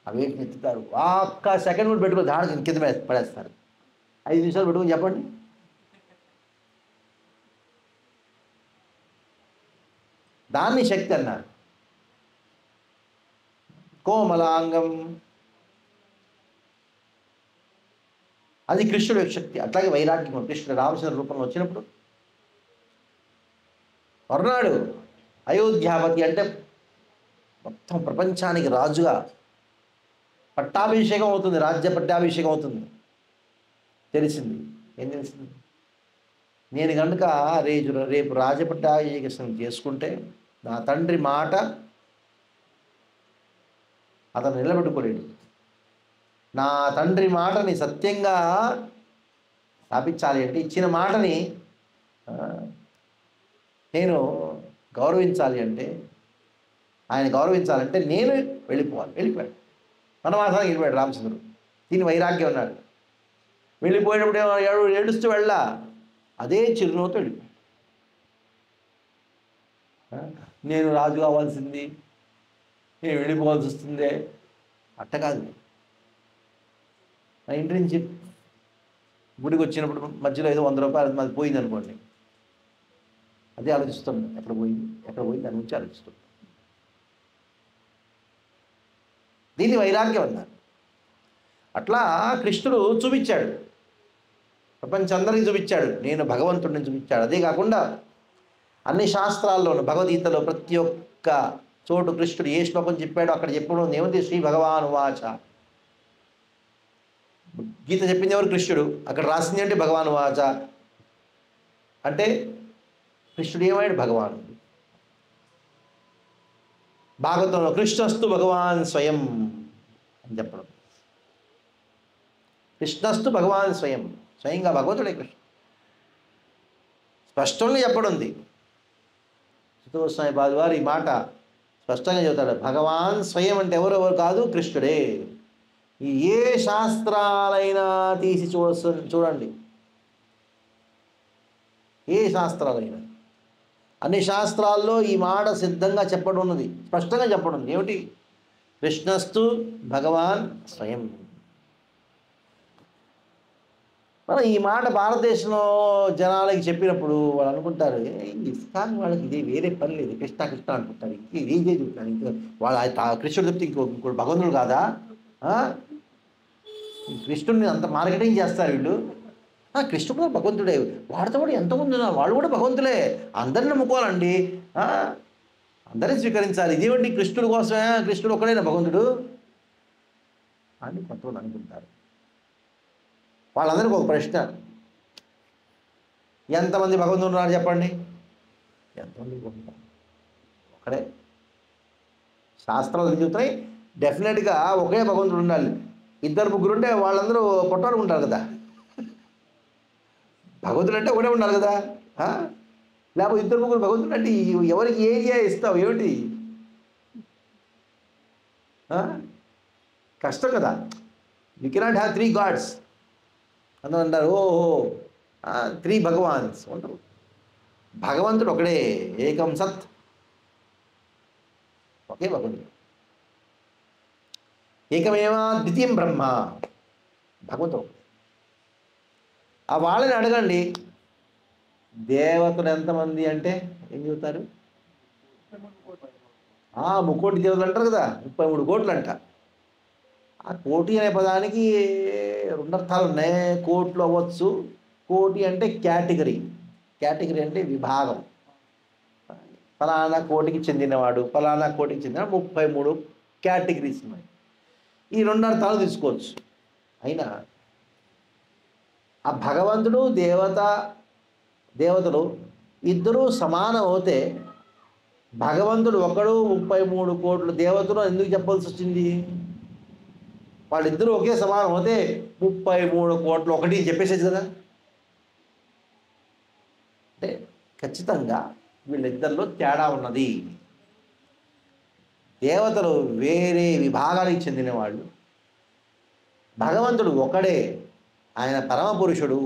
ఆ వెయిట్ని ఎత్తుతారు, ఒక్క సెకండ్ కూడా పెట్టుకుని దానికి కింద పడేస్తారు. 5 నిమిషాలు పెట్టుకుని చెప్పండి. దాన్ని శక్తి అన్నారు. కోమలాంగం, అది కృష్ణుడి యొక్క శక్తి. అట్లాగే వైరాగ్యం కృష్ణుడు రామచంద్ర రూపంలో వచ్చినప్పుడు వర్ణాడు అయోధ్యాపతి అంటే మొత్తం ప్రపంచానికి రాజుగా పట్టాభిషేకం అవుతుంది, రాజ్య పట్టాభిషేకం అవుతుంది. తెలిసింది. ఏం తెలిసింది? నేను కనుక రేపు రాజపట్టాభిషేకం చేసుకుంటే నా తండ్రి మాట అతను నిలబెట్టుకోలేడు. నా తండ్రి మాటని సత్యంగా స్థాపించాలి అంటే, ఇచ్చిన మాటని నేను గౌరవించాలి అంటే, ఆయన గౌరవించాలంటే నేను వెళ్ళిపోయాడు. వనవాసానికి వెళ్ళిపోయాడు రామచంద్రుడు. దీని వైరాగ్యం అన్నాడు. వెళ్ళిపోయేటప్పుడు ఏడుస్తూ వెళ్ళా, అదే చిరునవ్వుతో వెళ్ళిపోయాడు. నేను రాజు కావాల్సింది, నేను వెళ్ళిపోవాల్సి వస్తుందే, అట్ట కాదు. నా ఇంటి నుంచి గుడికి వచ్చినప్పుడు మధ్యలో ఏదో 100 రూపాయలు మాది పోయింది అనుకోండి, అదే ఆలోచిస్తాం. ఎక్కడ పోయింది దాని గురించి ఆలోచిస్తాం. దీన్ని వైరాగ్యం అన్నారు. అట్లా కృష్ణుడు చూపించాడు, ప్రపంచందరికీ చూపించాడు, నేను భగవంతుడిని చూపించాడు. అదే కాకుండా అన్ని శాస్త్రాల్లోనూ భగవద్గీతలో ప్రతి ఒక్క చోటు కృష్ణుడు ఏ శ్లోకం చెప్పాడో అక్కడ చెప్పడం ఏమిటి? శ్రీ భగవాన్ వాచ. గీత చెప్పింది ఎవరు? కృష్ణుడు. అక్కడ రాసింది అంటే భగవాన్ వాచ అంటే కృష్ణుడు ఏమయ్యాడు? భగవానుడు. భాగవతంలో కృష్ణస్తు భగవాన్ స్వయం అని చెప్పడం. కృష్ణస్తు భగవాన్ స్వయం, స్వయంగా భగవంతుడే కృష్ణ. స్పష్టంగా చెప్పడుంది. సుతోస్వామి బాధ వారు ఈ మాట స్పష్టంగా చెబుతాడు. భగవాన్ స్వయం అంటే ఎవరెవరు కాదు, కృష్ణుడే. ఏ శాస్త్రాలైనా తీసి చూడండి, ఏ శాస్త్రాలైనా, అన్ని శాస్త్రాల్లో ఈ మాట సిద్ధంగా చెప్పడం ఉన్నది, స్పష్టంగా చెప్పడం ఉంది. ఏమిటి? కృష్ణస్తు భగవాన్ స్వయం. మనం ఈ మాట భారతదేశంలో జనాలకి చెప్పినప్పుడు వాళ్ళు అనుకుంటారు, ఇస్కాన్ వాళ్ళకి ఇది వేరే పని లేదు, కృష్ణ కృష్ణ అనుకుంటారు, ఇది ఇదే చెప్తారు, ఇంకా వాళ్ళ కృష్ణుడు చెప్తే ఇంకో భగవంతుడు కాదా? ఆ? ఈ కృష్ణుడిని అంత మార్కెటింగ్ చేస్తారు వీళ్ళు. కృష్ణుడు కూడా భగవంతుడే, వాడితో కూడా ఎంతమంది ఉన్నారు, వాళ్ళు కూడా భగవంతులే, అందరిని నమ్ముకోవాలండి, అందరినీ స్వీకరించాలి, ఇదేమండి కృష్ణుడి కోసమే, కృష్ణుడు ఒక్కడైనా భగవంతుడు అని కొంతమంది అనుకుంటారు. వాళ్ళందరికీ ఒక ప్రశ్న, ఎంతమంది భగవంతుడు ఉన్నారు చెప్పండి? ఎంతమంది ఉంటారు? ఒకడే. శాస్త్రాలు చెబుతాయి డెఫినెట్గా ఒకే భగవంతుడు ఉండాలి. ఇద్దరు ముగ్గురు ఉంటే వాళ్ళందరూ ఉంటారు కదా. భగవంతుడు అంటే ఒకటే ఉండాలి కదా. లేకపోతే ఇద్దరు ముగ్గురు భగవంతుడు అంటే ఎవరికి ఏరియా ఇస్తావు ఏమిటి? కష్టం కదా. యూ కెనాట్ హ్యావ్ 3 గాడ్స్ అందరూ అంటారు. ఓహో 3 భగవాన్స్ ఉంటారు. భగవంతుడు ఒకడే, ఏకం సత్, ఒకే భగవంతుడు, ఏకమేవా ద్వితీయం బ్రహ్మ, భగవంతుడు. వాళ్ళని అడగండి దేవతలు ఎంతమంది అంటే ఏం చెబుతారు? 3 దేవతలు అంటారు కదా, 33 కోట్లు అంట. ఆ కోటి అనే పదానికి 2 అర్థాలు ఉన్నాయి. కోట్లు అవ్వచ్చు, కోటి అంటే కేటగిరీ అంటే విభాగం, ఫలానా కోటికి చెందినవాడు, ఫలానా కోటికి చెందిన 33 కేటగిరీస్ ఉన్నాయి. ఈ 2 అర్థాలు తీసుకోవచ్చు. అయినా ఆ భగవంతుడు దేవతలు ఇద్దరూ సమానం అవుతే భగవంతుడు ఒకడు 33 కోట్లు దేవతలు ఎందుకు చెప్పాల్సి వచ్చింది? వాళ్ళిద్దరూ ఒకే సమానం అవుతే 33 కోట్లు ఒకటి చెప్పేసేది కదా. అంటే ఖచ్చితంగా వీళ్ళిద్దరిలో తేడా ఉన్నది. దేవతలు వేరే విభాగానికి చెందిన వాళ్ళు, భగవంతుడు ఒకడే, ఆయన పరమపురుషుడు.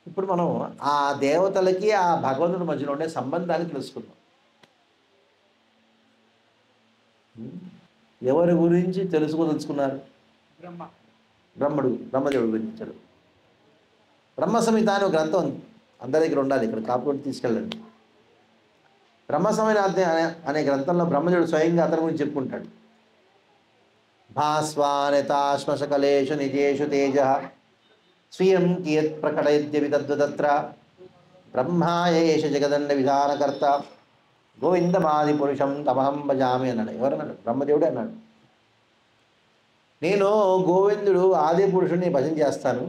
ఇప్పుడు మనం ఆ దేవతలకి ఆ భగవంతుడి మధ్యలో ఉండే సంబంధాన్ని తెలుసుకుందాం. ఎవరి గురించి తెలుసుకున్నారు? బ్రహ్మదేవుడి గురించి. బ్రహ్మ సంహిత అనే గ్రంథం అందరి దగ్గర ఉండాలి, ఇక్కడ కాపుకొని తీసుకెళ్ళండి. బ్రహ్మ సంహిత అనే గ్రంథంలో బ్రహ్మదేవుడు స్వయంగా అతని గురించి చెప్పుకుంటాడు. భాస్వానతాశ్మశకలేషు నిజేషు తేజ స్వీయం కియత్ ప్రకటయద్యపి తద్వదత్ర బ్రహ్మాయ ఏష జగదండ విధానకర్త గోవిందమాది పురుషం తమహం భజామి అన్నాడు. ఎవరన్నాడు? బ్రహ్మదేవుడే అన్నాడు. నేను గోవిందుడు ఆది పురుషుడిని భజన చేస్తాను.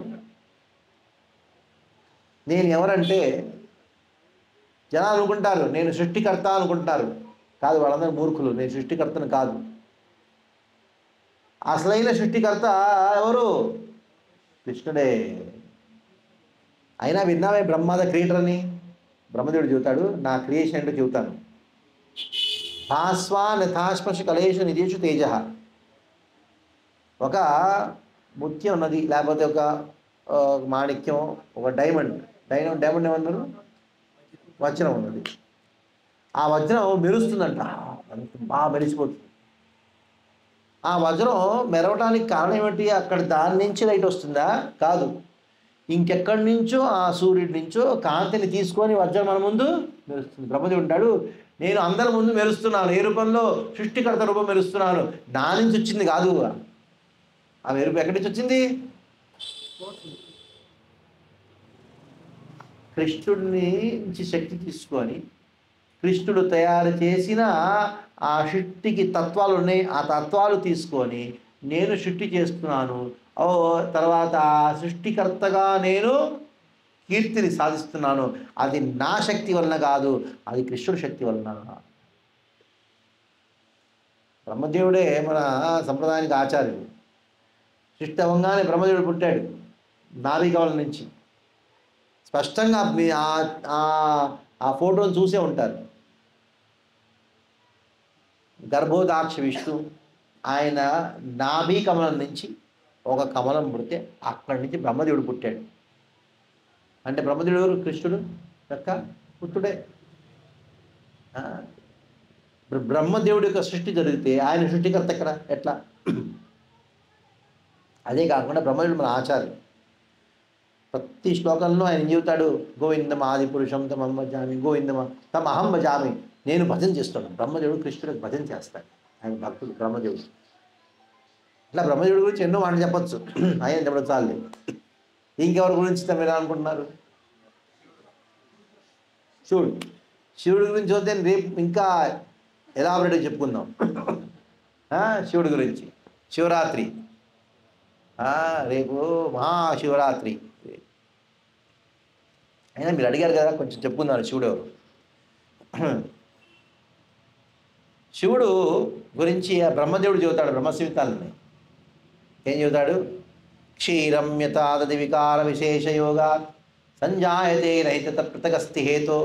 నేను ఎవరంటే జనాలు అనుకుంటారు నేను సృష్టికర్త అనుకుంటారు. కాదు, వాళ్ళందరూ మూర్ఖులు. నేను సృష్టికర్తను కాదు. అసలైన సృష్టికర్త ఎవరు? కృష్ణుడే. అయినా విన్నామే బ్రహ్మాద క్రియేటర్ అని. బ్రహ్మదేవుడు చెబుతాడు, నా క్రియేషన్ ఏంటో చెబుతాను. భాస్వాన్ యథాశ్మశ కలేషు నిజేషు తేజ. ఒక ముత్యం ఉన్నది, లేకపోతే ఒక మాణిక్యం, ఒక డైమండ్ ఏమన్నారు? వజ్రం ఉన్నది. ఆ వజ్రం మెరుస్తుందంట, బాగా మెరిసిపోతుంది. ఆ వజ్రం మెరవడానికి కారణం ఏమిటి? అక్కడ దాని నుంచి లైట్ వస్తుందా? కాదు, ఇంకెక్కడి నుంచో ఆ సూర్యుడి నుంచో కాంతిని తీసుకొని వజ్రం మన ముందు మెరుస్తుంది. బ్రహ్మదేవుడు ఉంటాడు, నేను అందరి ముందు మెరుస్తున్నాను. ఏ రూపంలో? సృష్టికర్త రూపం మెరుస్తున్నాను. నా నుంచి వచ్చింది కాదు. ఆ మెరుపు ఎక్కడి నుంచి వచ్చింది? కృష్ణుడిని నుంచి శక్తి తీసుకొని కృష్ణుడు తయారు చేసిన ఆ సృష్టికి తత్వాలు ఉన్నాయి. ఆ తత్వాలు తీసుకొని నేను సృష్టి చేస్తున్నాను. తర్వాత ఆ సృష్టికర్తగా నేను కీర్తిని సాధిస్తున్నాను. అది నా శక్తి వలన కాదు, అది కృష్ణుడి శక్తి వలన. బ్రహ్మదేవుడే మన సంప్రదాయానికి ఆచార్యుడు. సృష్టి అవంగానే బ్రహ్మదేవుడు పుట్టాడు నాభికమల నుంచి. స్పష్టంగా ఆ ఫోటోను చూసే ఉంటారు. గర్భోదాక్ష విష్ణు, ఆయన నాభి కమలం నుంచి ఒక కమలం పుడితే అక్కడి నుంచి బ్రహ్మదేవుడు పుట్టాడు. అంటే బ్రహ్మదేవుడు ఎవరు? కృష్ణుడు యొక్క పుత్రుడే. బ్రహ్మదేవుడి యొక్క సృష్టి జరిగితే ఆయన సృష్టికర్త ఎక్కడ? ఎట్లా? అదే కాకుండా బ్రహ్మదేవుడు మన ఆచార్యుడు. ప్రతి శ్లోకంలో ఆయన ఏం చెబుతాడు? గోవిందం ఆది పురుషం తమహం భజామి, గోవిందమ తమహం భజామి. నేను భజన చేస్తాను. బ్రహ్మదేవుడు కృష్ణుడికి భజన చేస్తాడు. ఆయన భక్తుడు బ్రహ్మదేవుడు. ఇట్లా బ్రహ్మదేవుడి గురించి ఎన్నో మాటలు చెప్పచ్చు. ఆయన చెప్పడం చాలు. ఇంకెవరి గురించి మీరు అనుకుంటున్నారు? శివుడు. శివుడి గురించి వస్తే రేపు ఇంకా ఎలాబరేట్గా చెప్పుకుందాం. శివుడి గురించి శివరాత్రి, రేపు మహాశివరాత్రి. అయినా మీరు అడిగారు కదా, కొంచెం చెప్పుకుందాం. శివుడు ఎవరు? శివుడు గురించి బ్రహ్మదేవుడు చెబుతాడు బ్రహ్మసంహితాలని. ఏం చెబుతాడు? క్షీరం యథాదతి వికార విశేషయోగా సంజాయతే రహిత పృథగస్తి హేతో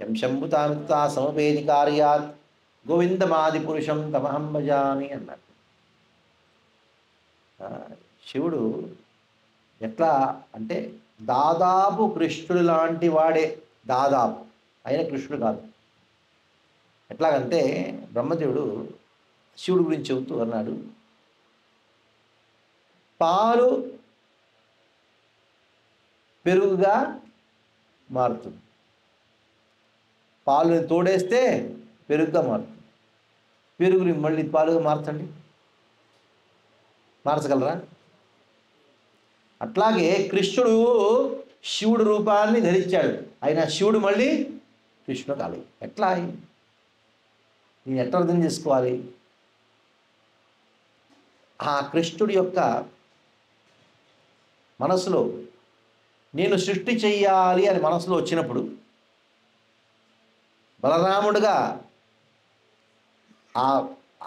యం శంభుతామితా సమపేది కార్యాత్ గోవిందమాది పురుషం తమహం భజామి అన్నాడు. శివుడు ఎట్లా అంటే దాదాపు కృష్ణుడు లాంటి వాడే, దాదాపు. ఆయన కృష్ణుడు కాదు. ఎట్లాగంటే బ్రహ్మదేవుడు శివుడి గురించి చెబుతూ అన్నాడు, పాలు పెరుగుగా మారుతుంది. పాలుని తోడేస్తే పెరుగుగా మారుతుంది. పెరుగుని మళ్ళీ పాలుగా మార్చండి, మార్చగలరా? అట్లాగే కృష్ణుడు శివుడు రూపాన్ని ధరించాడు. ఆయన శివుడు మళ్ళీ కృష్ణుడు కాదు. ఎట్లా? నేను ఎట్లా అర్థం చేసుకోవాలి? ఆ కృష్ణుడి యొక్క మనసులో నేను సృష్టి చెయ్యాలి అని మనసులో వచ్చినప్పుడు బలరాముడుగా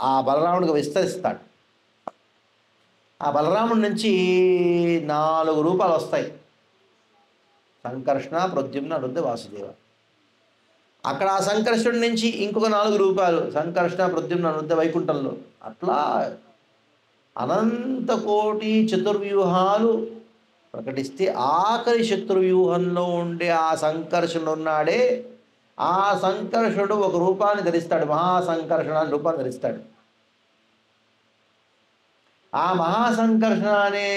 ఆ బలరాముడిగా విస్తరిస్తాడు. ఆ బలరాముడి నుంచి 4 రూపాలు వస్తాయి: సంకర్షణ, ప్రద్యుమ్న, రుద్ర, వాసుదేవ. అక్కడ ఆ సంకర్షణుడి నుంచి ఇంకొక 4 రూపాలు: సంకర్షణ, ప్రద్యుమ్న, రుద్ర, వైకుంఠంలో. అట్లా అనంత కోటి చతుర్వ్యూహాలు ప్రకటిస్తే ఆఖరి చతుర్వ్యూహంలో ఉండే ఆ సంకర్షణుడు ఉన్నాడే, ఆ సంకర్షణుడు ఒక రూపాన్ని ధరిస్తాడు. మహాసంకర్షణ అనే రూపాన్ని ధరిస్తాడు. ఆ మహాసంకర్షణ అనే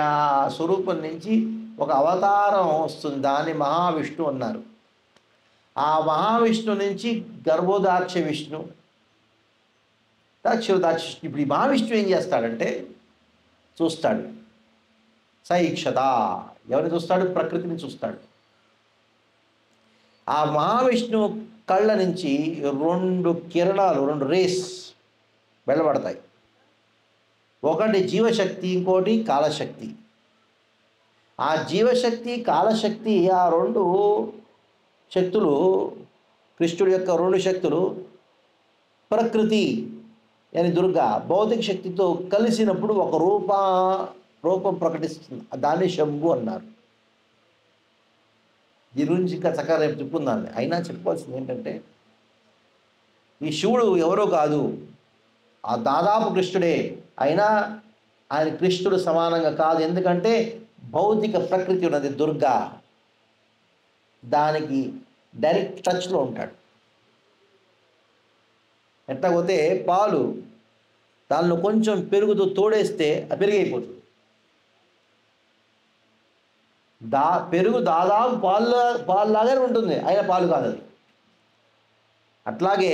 ఆ స్వరూపం నుంచి ఒక అవతారం వస్తుంది. దాన్ని మహావిష్ణు అన్నారు. ఆ మహావిష్ణు నుంచి గర్భోదాక్ష విష్ణు, దాక్ష. ఇప్పుడు ఈ మహావిష్ణు ఏం చేస్తాడంటే చూస్తాడు. సైక్షత. ఎవరిని చూస్తాడు? ప్రకృతిని చూస్తాడు. ఆ మహావిష్ణు కళ్ళ నుంచి 2 కిరణాలు, 2 రేస్ వెళ్ళబడతాయి. ఒకటి జీవశక్తి, ఇంకోటి కాలశక్తి. ఆ జీవశక్తి, కాలశక్తి, ఆ 2 శక్తులు, కృష్ణుడి యొక్క 2 శక్తులు ప్రకృతి అని దుర్గా భౌతిక శక్తితో కలిసినప్పుడు ఒక రూపం ప్రకటిస్తుంది. దాన్ని శంభు అన్నారు. దీని గురించి ఇంకా చక్కగా రేపు చెప్పుకుందాన్ని. అయినా చెప్పుకోవాల్సింది ఏంటంటే, ఈ శివుడు ఎవరో కాదు, ఆ దాదాపు కృష్ణుడే. అయినా ఆయన కృష్ణుడు సమానంగా కాదు. ఎందుకంటే భౌతిక ప్రకృతి ఉన్నది దుర్గా, దానికి డైరెక్ట్ టచ్లో ఉంటాడు. ఎట్లాగోతే పాలు దానిలో కొంచెం పెరుగుతో తోడేస్తే అది పెరిగైపోతుంది. పెరుగు దాదాపు పాలులాగానే ఉంటుంది, అయినా పాలు కాదు అది. అట్లాగే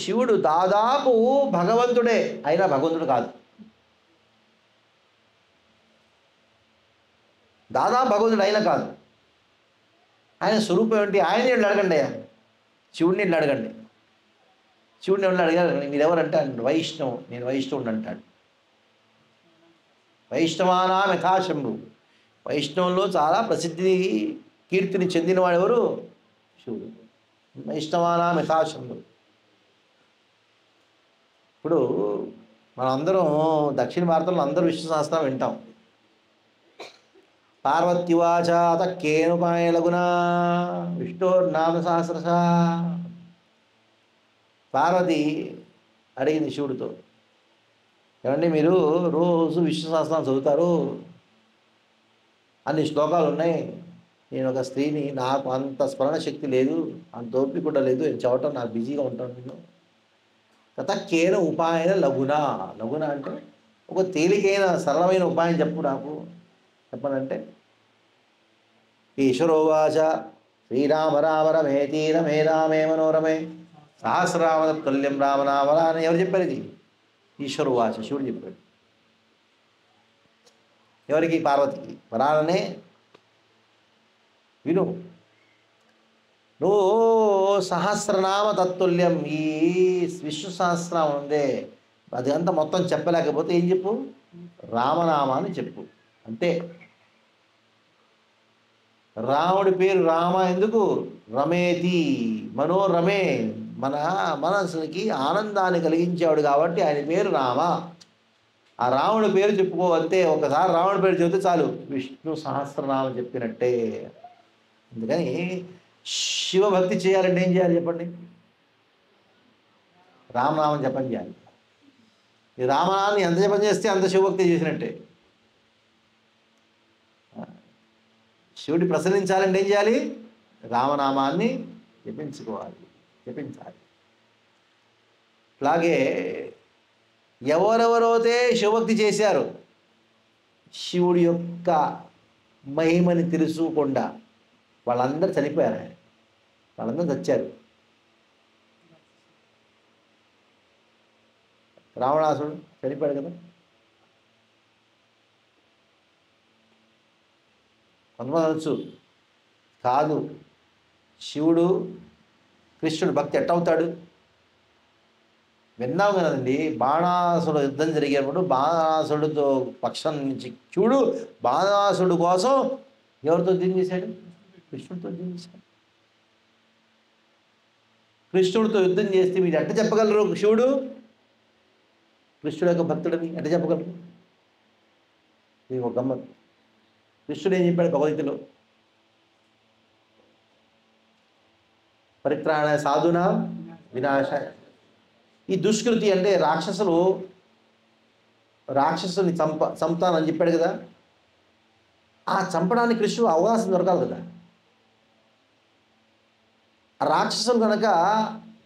శివుడు దాదాపు భగవంతుడే, అయినా భగవంతుడు కాదు. దాదాపు భగవంతుడు అయినా కాదు. ఆయన స్వరూపం ఏంటి? ఆయన ఇళ్ళు అడగండి, శివుడిని ఇళ్ళు అడగండి. శివుడిని ఎవరు అడిగారు? మీరు ఎవరంటే వైష్ణవం, నేను వైష్ణవుడు అంటాడు. వైష్ణవానాం యథాశంభు. వైష్ణవంలో చాలా ప్రసిద్ధి కీర్తిని చెందినవాడు ఎవరు? శివుడు. వైష్ణవానాం యథాశంభు. ఇప్పుడు మనందరం దక్షిణ భారతంలో అందరూ విష్ణు సహస్రనామం వింటాం. పార్వత్యువాచ తక్కేనుపాయ లగునా విష్ణోర్నామ సహస్రశ. పార్వతి అడిగింది శివుడితో, ఏమండి మీరు రోజు విష్ణు సహస్రనామం చదువుతారు, అన్ని శ్లోకాలు ఉన్నాయి, నేను ఒక స్త్రీని, నాకు అంత స్మరణ శక్తి లేదు, అంత ఓపిక కూడా లేదు, నేను చదవటం నాకు బిజీగా ఉంటాను. నేను తక్కేన ఉపాయన లగున. లగున అంటే ఒక తేలికైన సరళమైన ఉపాయం చెప్పు నాకు చెప్పనంటే ఈశ్వరోవాచ శ్రీరామ రామ రమేతి రమే రామే మనోరమే సహస్రనామ తత్తుల్యం రామనామలా అని ఎవరు చెప్పారు ఇది? ఈశ్వరోవాచ, శివుడు చెప్పాడు. ఎవరికి? పార్వతికి. వరాలనే విను, నువ్వు సహస్రనామ తత్తుల్యం ఈ విష్ణు సహస్రనామం ఉందే అది అంతా మొత్తం చెప్పలేకపోతే ఏం చెప్పు? రామనామాన్ని చెప్పు అంతే. రాముడి పేరు రామ ఎందుకు? రమేతి మనోరమే, మన మనసుకి ఆనందాన్ని కలిగించేవాడు కాబట్టి ఆయన పేరు రామ. ఆ రాముడి పేరు చెప్పుకో అంతే. ఒకసారి రాముడి పేరు చెబితే చాలు, విష్ణు సహస్రనామం చెప్పినట్టే. అందుకని శివభక్తి చేయాలంటే ఏం చేయాలి చెప్పండి? రామనామం జపం చేయాలి. ఈ రామనామాన్ని ఎంత జపం చేస్తే అంత శివభక్తి చేసినట్టే. శివుడి ప్రసన్నించాలంటే ఏం చేయాలి? రామనామాన్ని జపించాలి. అలాగే ఎవరెవరైతే శివభక్తి చేశారు, శివుడి యొక్క మహిమని తెలుసుకోకుండా వాళ్ళందరూ చనిపోయారు, వాళ్ళందరూ చచ్చారు. రావణాసుడు చనిపోయాడు కదా. కొంతమంది అనొచ్చు, కాదు శివుడు కృష్ణుడు భక్తి ఎట్టవుతాడు? విన్నాం కదండి, బాణాసుడు యుద్ధం జరిగేటప్పుడు బాణాసుడితో పక్షం నుంచి శివుడు బాణాసుడు కోసం ఎవరితో యుద్ధం చేశాడు? కృష్ణుడితో యుద్ధం చేశాడు. కృష్ణుడితో యుద్ధం చేస్తే మీరు ఎట్ట చెప్పగలరు శివుడు కృష్ణుడు యొక్క భక్తుడని ఎట్ట చెప్పగలరు? ఇది ఒక గమ్మత్. కృష్ణుడు ఏం చెప్పాడు భగవద్గీతలో? పరిత్రాణాయ సాధూనాం వినాశాయ. ఈ దుష్కృతి అంటే రాక్షసుని చంపుతానని చెప్పాడు కదా. ఆ చంపడానికి కృష్ణుడు అవకాశం దొరకాలి కదా. ఆ రాక్షసులు కనుక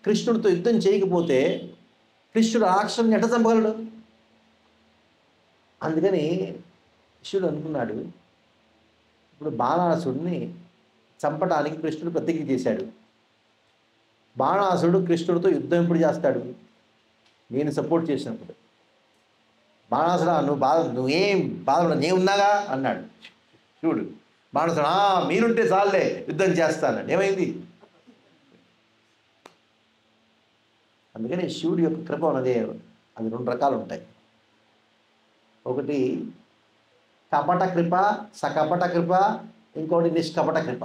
కృష్ణుడితో యుద్ధం చేయకపోతే కృష్ణుడు రాక్షసుని ఎట్ట చంపగలడు? అందుకని కృష్ణుడు అనుకున్నాడు, ఇప్పుడు బాణాసుడిని చంపడానికి కృష్ణుడు ప్రతిజ్ఞ చేశాడు. బాణాసుడు కృష్ణుడితో యుద్ధం ఎప్పుడు చేస్తాడు? నేను సపోర్ట్ చేసినప్పుడు. బాణాసుడా నువ్వేం బాధపడ నేను ఉన్నాగా అన్నాడు శివుడు. బాణాసుడు మీరుంటే చాలే యుద్ధం చేస్తానండి. ఏమైంది? అందుకని శివుడి యొక్క కృప ఉన్నదే అది రెండు రకాలు ఉంటాయి. ఒకటి కపట కృప, సకపట కృప, ఇంకోటి నిష్కపట కృప.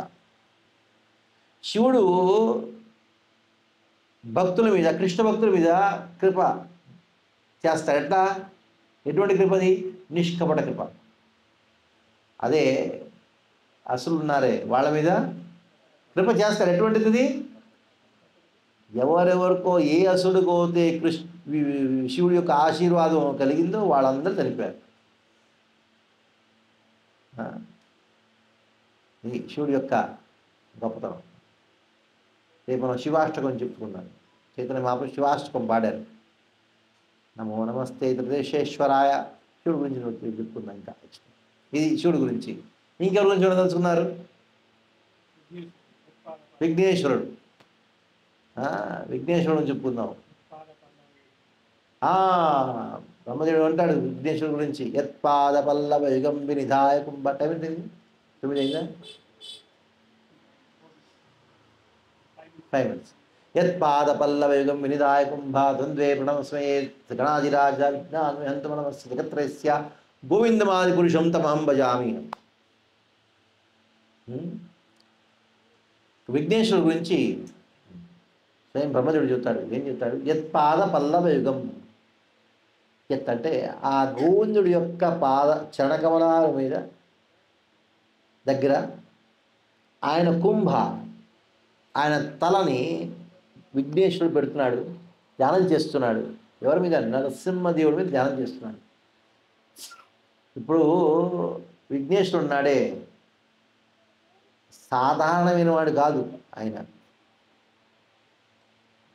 శివుడు భక్తుల మీద, కృష్ణ భక్తుల మీద కృప చేస్తాడు. ఎట్లా? ఎటువంటి కృపది? నిష్కపట కృప. అదే అసులు ఉన్నారే వాళ్ళ మీద కృప చేస్తాడు. ఎటువంటిది? ఎవరెవరికో ఏ అసుడికో శివుడి యొక్క ఆశీర్వాదం కలిగిందో వాళ్ళందరూ చనిపోయారు. ఇది శివుడి యొక్క గొప్పతనం. రేపు మనం శివాష్టకం చెప్పుకున్నాం. చైతన్య మహాప్రభు శివాష్టకం పాడారు. నమో నమస్తే త్రిదేశేశ్వరాయ. శివుడి గురించి చెప్పుకున్నాం. ఇంకా ఇది శివుడి గురించి. ఇంకెవరి గురించి చూడదలుచుకున్నారు? విఘ్నేశ్వరుడు. విఘ్నేశ్వరుడు చెప్పుకుందాం. బ్రహ్మదేవుడు అంటాడు విఘ్నేశ్వరుడు గురించి, యత్పాద పల్లవ యుగం వినిధాయ కుంభ. టైం ఏంటి? 9 అయిందా? 5 minutes. యత్పాద పల్లవ యుగం వినిధాయ కుంభ ద్వంద్వే ప్రణవస్మయే గణాధిరాజ విఘ్నాన్విహంతు మనమస్య జగత్రయస్య గోవిందమాది పురుషం తమహం భజామి. విఘ్నేశ్వరుడు గురించి స్వయం బ్రహ్మదేవుడు చెప్తాడు. ఏం చెప్తాడు? యత్పాద పల్లవ యుగం. ఎత్ అంటే ఆ గోవిందుడి యొక్క చరణకమలాల మీద దగ్గర ఆయన కుంభ, ఆయన తలని విఘ్నేశ్వరుడు పెడుతున్నాడు, ధ్యానం చేస్తున్నాడు. ఎవరి మీద? నరసింహదేవుడి మీద ధ్యానం చేస్తున్నాడు. ఇప్పుడు విఘ్నేశ్వరుడు నాడే సాధారణమైన వాడు కాదు ఆయన.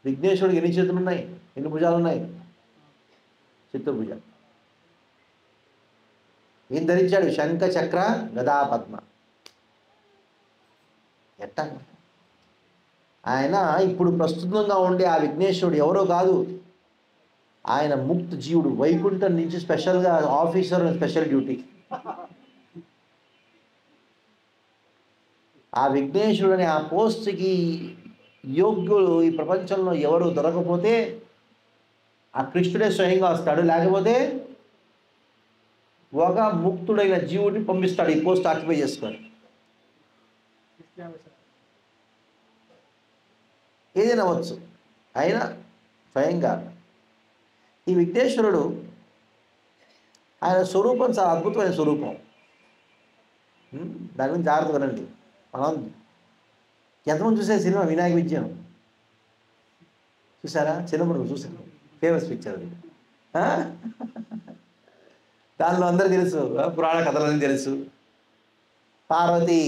విఘ్నేశ్వరుడికి ఎన్ని చేతులు ఉన్నాయి? ఎన్ని భుజాలు ఉన్నాయి? చతుర్భుజ. ఏం ధరించాడు? శంఖ చక్ర గదా పద్మ. ఎట్టా ఆయన ఇప్పుడు ప్రస్తుతంగా ఉండే ఆ విఘ్నేశ్వరుడు ఎవరో కాదు, ఆయన ముక్త జీవుడు, వైకుంఠం నుంచి స్పెషల్గా ఆఫీసర్, స్పెషల్ డ్యూటీ. ఆ విఘ్నేశ్వరుడు అనే ఆ పోస్ట్కి యోగ్యులు ఈ ప్రపంచంలో ఎవరు దొరకపోతే ఆ కృష్ణుడే స్వయంగా వస్తాడు, లేకపోతే ఒక ముక్తుడైన జీవుడిని పంపిస్తాడు ఈ పోస్ట్ ఆక్యుపై చేసుకొని. ఏదైనా అవ్వచ్చు. అయినా స్వయంగా ఈ విఘ్నేశ్వరుడు ఆయన స్వరూపం చాలా అద్భుతమైన స్వరూపం. దాని గురించి జాగ్రత్త వినండి. మనం ఎంతమంది చూసే సినిమా వినాయక విజయం చూసారా? చిన్నప్పుడు చూసాను, ఫేమస్ పిక్చర్ అది. దానిలో అందరూ తెలుసు, పురాణ కథలన్నీ తెలుసు. పార్వతి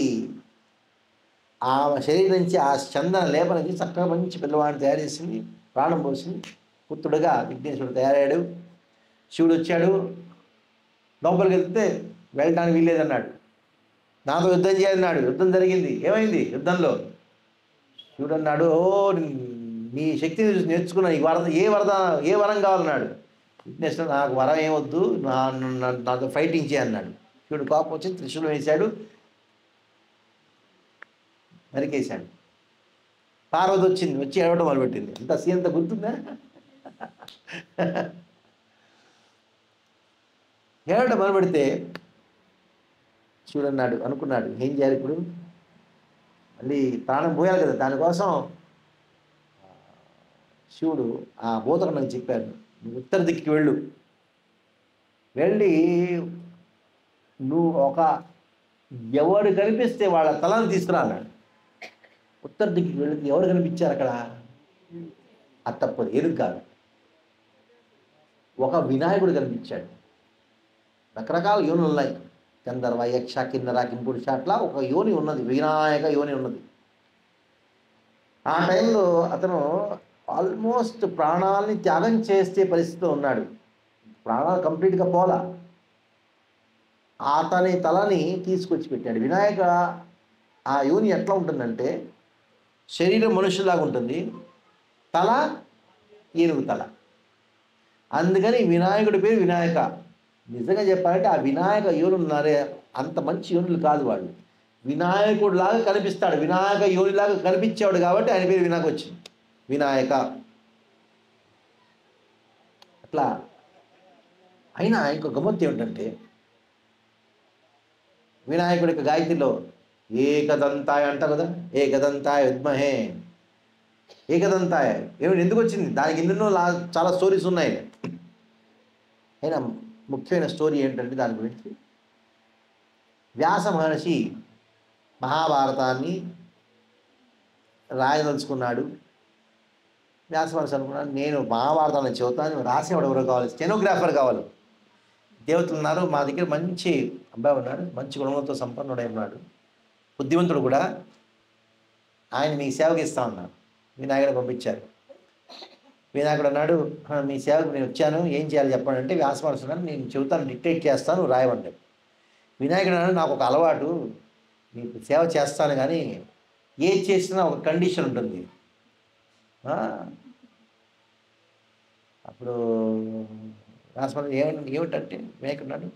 ఆ శరీరం నుంచి ఆ చందన లేపనకి చక్కగా మంచి పిల్లవాడిని తయారు చేసింది, ప్రాణం పోసింది. పుత్రుడుగా విఘ్నేశ్వరుడు తయారయ్యాడు. శివుడు వచ్చాడు, లోపలికి వెళ్తే వెళ్ళడానికి వీల్లేదన్నాడు. నాతో యుద్ధం చేయాలన్నాడు. యుద్ధం జరిగింది. ఏమైంది యుద్ధంలో? శివుడు అన్నాడు, ఓ నీ శక్తిని చూసి నేర్చుకున్నా, ఈ ఏ వరం కావాలన్నాడు. విఘ్నేశ్వరుడు, నాకు వరం ఏమొద్దు, నాతో ఫైటింగ్ చేయన్నాడు. శివుడు కోపం వచ్చి త్రిశూలం వేశాడు, నరికేశాడు. పార్వతి వచ్చింది, వచ్చి ఏడవడం మొదలుపెట్టింది. అంత సీన్ అంత గుర్తుందా? ఏడవడం మొదలు పెడితే శివుడు అనుకున్నాడు ఏం చేయాలి ఇప్పుడు, మళ్ళీ ప్రాణం పోయాలి కదా. దానికోసం శివుడు ఆ భూతకన్నకు చెప్పాడు, నువ్వు ఉత్తర దిక్కుకి వెళ్ళి నువ్వు ఎవరు కనిపిస్తే వాళ్ళ తలను తీసుకురా అన్నాడు. ఉత్తర దిక్కుకి వెళ్ళి ఎవరు కనిపించారు అక్కడ? అది తప్పదు, ఏనుగు కాదు, ఒక వినాయకుడు కనిపించాడు. రకరకాల యోనులు ఉన్నాయి, గంధర్వ, యక్ష, కిన్నర, కింపురుష, అట్లా ఒక యోని ఉన్నది, వినాయక యోని ఉన్నది. ఆ టైంలో అతను ఆల్మోస్ట్ ప్రాణాలని త్యాగం చేసే పరిస్థితిలో ఉన్నాడు. ప్రాణాలు కంప్లీట్గా పోలా. అతని తలని తీసుకొచ్చి పెట్టాడు. వినాయక ఆ యోని ఎట్లా ఉంటుందంటే శరీరం మనుషులాగా ఉంటుంది, తల ఏనుగు తల. అందుకని వినాయకుడి పేరు వినాయక. నిజంగా చెప్పాలంటే ఆ వినాయక యోనులు ఉన్నారే, అంత మంచి యోనులు కాదు వాళ్ళు. వినాయకుడిలాగా కనిపిస్తాడు, వినాయక యోనిలాగా కనిపించేవాడు కాబట్టి ఆయన పేరు వినాయక వచ్చింది, వినాయక. అట్లా అయినా ఇంకో గమ్మత్తు ఏమిటంటే వినాయకుడి యొక్క గాయత్రిలో ఏకదంతాయ అంట కదా, ఏకదంతాయ విద్మహే ఏకదంతాయ. ఏమిటి, ఎందుకు వచ్చింది? దానికి ఎన్నెన్నో చాలా స్టోరీస్ ఉన్నాయి. అయినా ముఖ్యమైన స్టోరీ ఏంటంటే దాని గురించి వ్యాస మహర్షి మహాభారతాన్ని రాయదలుచుకున్నాడు. వ్యాస మహర్షి అనుకున్నాడు, నేను మహాభారతాన్ని చెబుతాను, రాసేవాడు ఎవరో కావాలి, స్టెనోగ్రాఫర్ కావాలి. దేవతలు ఉన్నారు, మా దగ్గర మంచి అబ్బాయి ఉన్నాడు, మంచి గుణంతో సంపన్నుడై ఉన్నాడు, బుద్ధివంతుడు కూడా, ఆయన మీ సేవకి ఇస్తా ఉన్నాడు. వినాయకుడు పంపించారు. వినాయకుడు అన్నాడు, మీ సేవకు నేను వచ్చాను, ఏం చేయాలి చెప్పండి అంటే వ్యాస మహర్షి అన్నాడు, నేను చెబుతాను, డిక్టేట్ చేస్తాను, రాయమండి. వినాయకుడు అన్నాడు, నాకు ఒక అలవాటు, నీకు సేవ చేస్తాను కానీ ఏది చేసినా ఒక కండిషన్ ఉంటుంది. అప్పుడు వ్యాసమహర్షి ఏమిటంటే వినాయకుడు,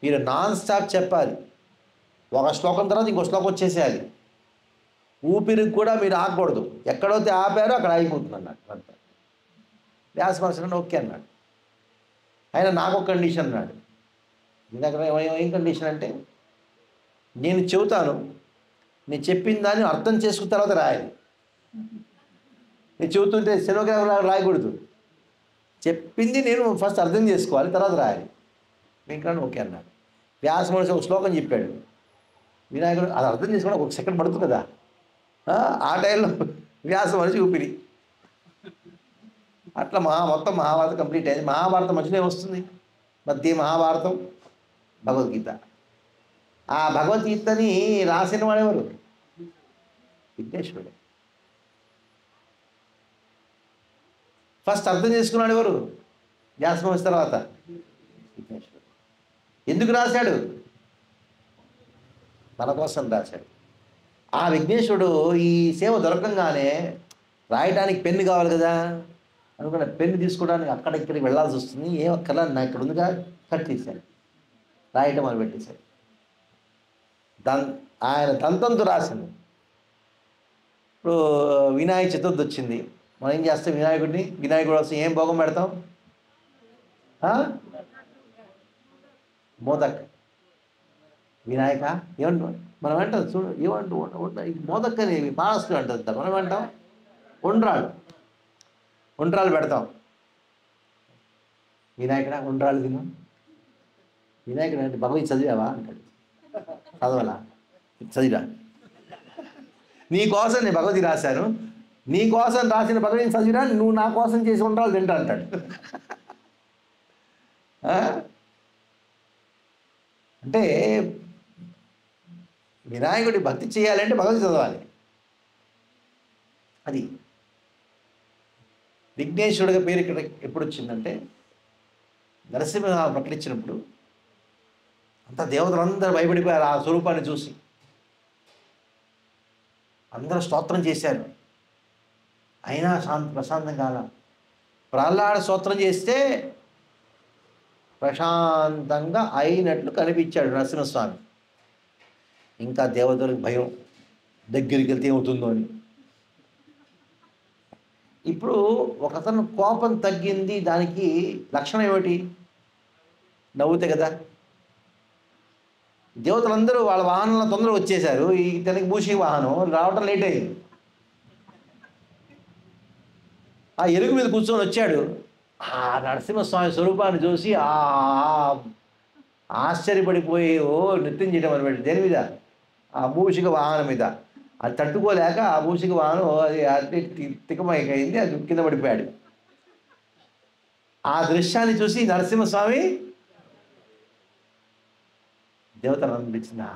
మీరు నాన్ స్టాప్ చెప్పాలి, ఒక శ్లోకం తర్వాత ఇంకో శ్లోకం వచ్చేసేయాలి, ఊపిరికి కూడా మీరు ఆగకూడదు, ఎక్కడైతే ఆపారో అక్కడ ఆగిపోతుంది అన్నాడు. అంత వ్యాస మహర్షి ఓకే అన్నాడు. ఆయన నాకు ఒక కండిషన్ అన్నాడు. వినాయకుడు ఏం కండిషన్ అంటే, నేను చెబుతాను, నేను చెప్పిన దాన్ని అర్థం చేసుకున్న తర్వాత రాయాలి. నేను చెబుతుంటే స్టెనోగ్రాఫర్ రాయకూడదు, చెప్పింది నేను ఫస్ట్ అర్థం చేసుకోవాలి, తర్వాత రాయాలి. వెంకన్న ఓకే అన్నాడు. వ్యాస మహర్షి ఒక శ్లోకం చెప్పాడు, వినాయకుడు అది అర్థం చేసుకోవడం ఒక సెకండ్ పడుతుంది కదా. ఆ టైంలో వ్యాస మహర్షి ఊపిరి. అట్లా మొత్తం మహాభారతం కంప్లీట్ అయింది. మహాభారతం మధ్యనే వస్తుంది, మధ్య మహాభారతం, భగవద్గీత. ఆ భగవద్గీతని రాసిన వాడెవరు? విఘ్నేశ్వరుడు. ఫస్ట్ అర్థం చేసుకున్నాడు ఎవరు? వ్యాస మహర్షి తర్వాత విఘ్నేశ్వరుడు. ఎందుకు రాశాడు? మన కోసం రాశాడు. ఆ విఘ్నేశ్వరుడు ఈ సేవ దొరకంగానే రాయడానికి పెన్ను కావాలి కదా అనుకున్న, పెన్ను తీసుకోవడానికి అక్కడిక్కడికి వెళ్ళాల్సి వస్తుంది. ఏం అక్కర్లా, నా ఇక్కడ ఉందిగా, కట్ చేశాడు, రాయటం అని పెట్టేశాడు. ఆయన దంతంతో రాసింది. ఇప్పుడు వినాయక చతుర్థి వచ్చింది, మనం ఏం చేస్తాం? వినాయకుడు వస్తే ఏం భోగం పెడతాం? మోదక్. వినాయక ఏమంటాం మనం? అంటాం చూడు, ఏమంటూ మోదక్ అని మహారాష్ట్ర అంటుంది, మనం అంటాం ఉండ్రాలు పెడతాం. వినాయకుడా ఉండ్రాలు తిను. వినాయకుడు అంటే భగవత్ చదివావా అంటాడు. చదవలా? చదివా. నీ కోసం నేను భగవతి రాశాను, నీ కోసం రాసిన భగవతి చదివినా నువ్వు నా కోసం చేసి ఉండ్రాలు తింటా అంటాడు. అంటే వినాయకుడి భక్తి చేయాలంటే భగవతి చదవాలి. అది విఘ్నేశ్వరుడిగా పేరు ఇక్కడ ఎప్పుడు వచ్చిందంటే, నరసింహ ప్రకటించినప్పుడు అంతా దేవతలందరూ భయపడిపోయారు ఆ స్వరూపాన్ని చూసి. అందరూ స్తోత్రం చేశారు, అయినా ప్రశాంతం కాల. ప్రహ్లాద స్తోత్రం చేస్తే ప్రశాంతంగా అయినట్లు కనిపించాడు నరసింహస్వామి. ఇంకా దేవతలకు భయం, దగ్గరికి వెళ్తే ఏమవుతుందో అని. ఇప్పుడు ఒకతను కోపం తగ్గింది, దానికి లక్షణం ఏమిటి? నవ్వుతే కదా. దేవతలందరూ వాళ్ళ వాహనంలో తొందరగా వచ్చేశారు, ఇతనికి మూషిక వాహనం రావటం లేట్ అయింది. ఆ ఎలుగు మీద కూర్చొని వచ్చాడు. ఆ నరసింహస్వామి స్వరూపాన్ని చూసి ఆశ్చర్యపడిపోయి నృత్యం చేయడం అనమాట. దేని మీద? ఆ మూషిక వాహనం మీద. అది తట్టుకోలేక ఆ మూషిక వాహనం అది తికమైకైంది, అది కింద పడిపోయాడు. ఆ దృశ్యాన్ని చూసి నరసింహస్వామి దేవతను అనిపించింది.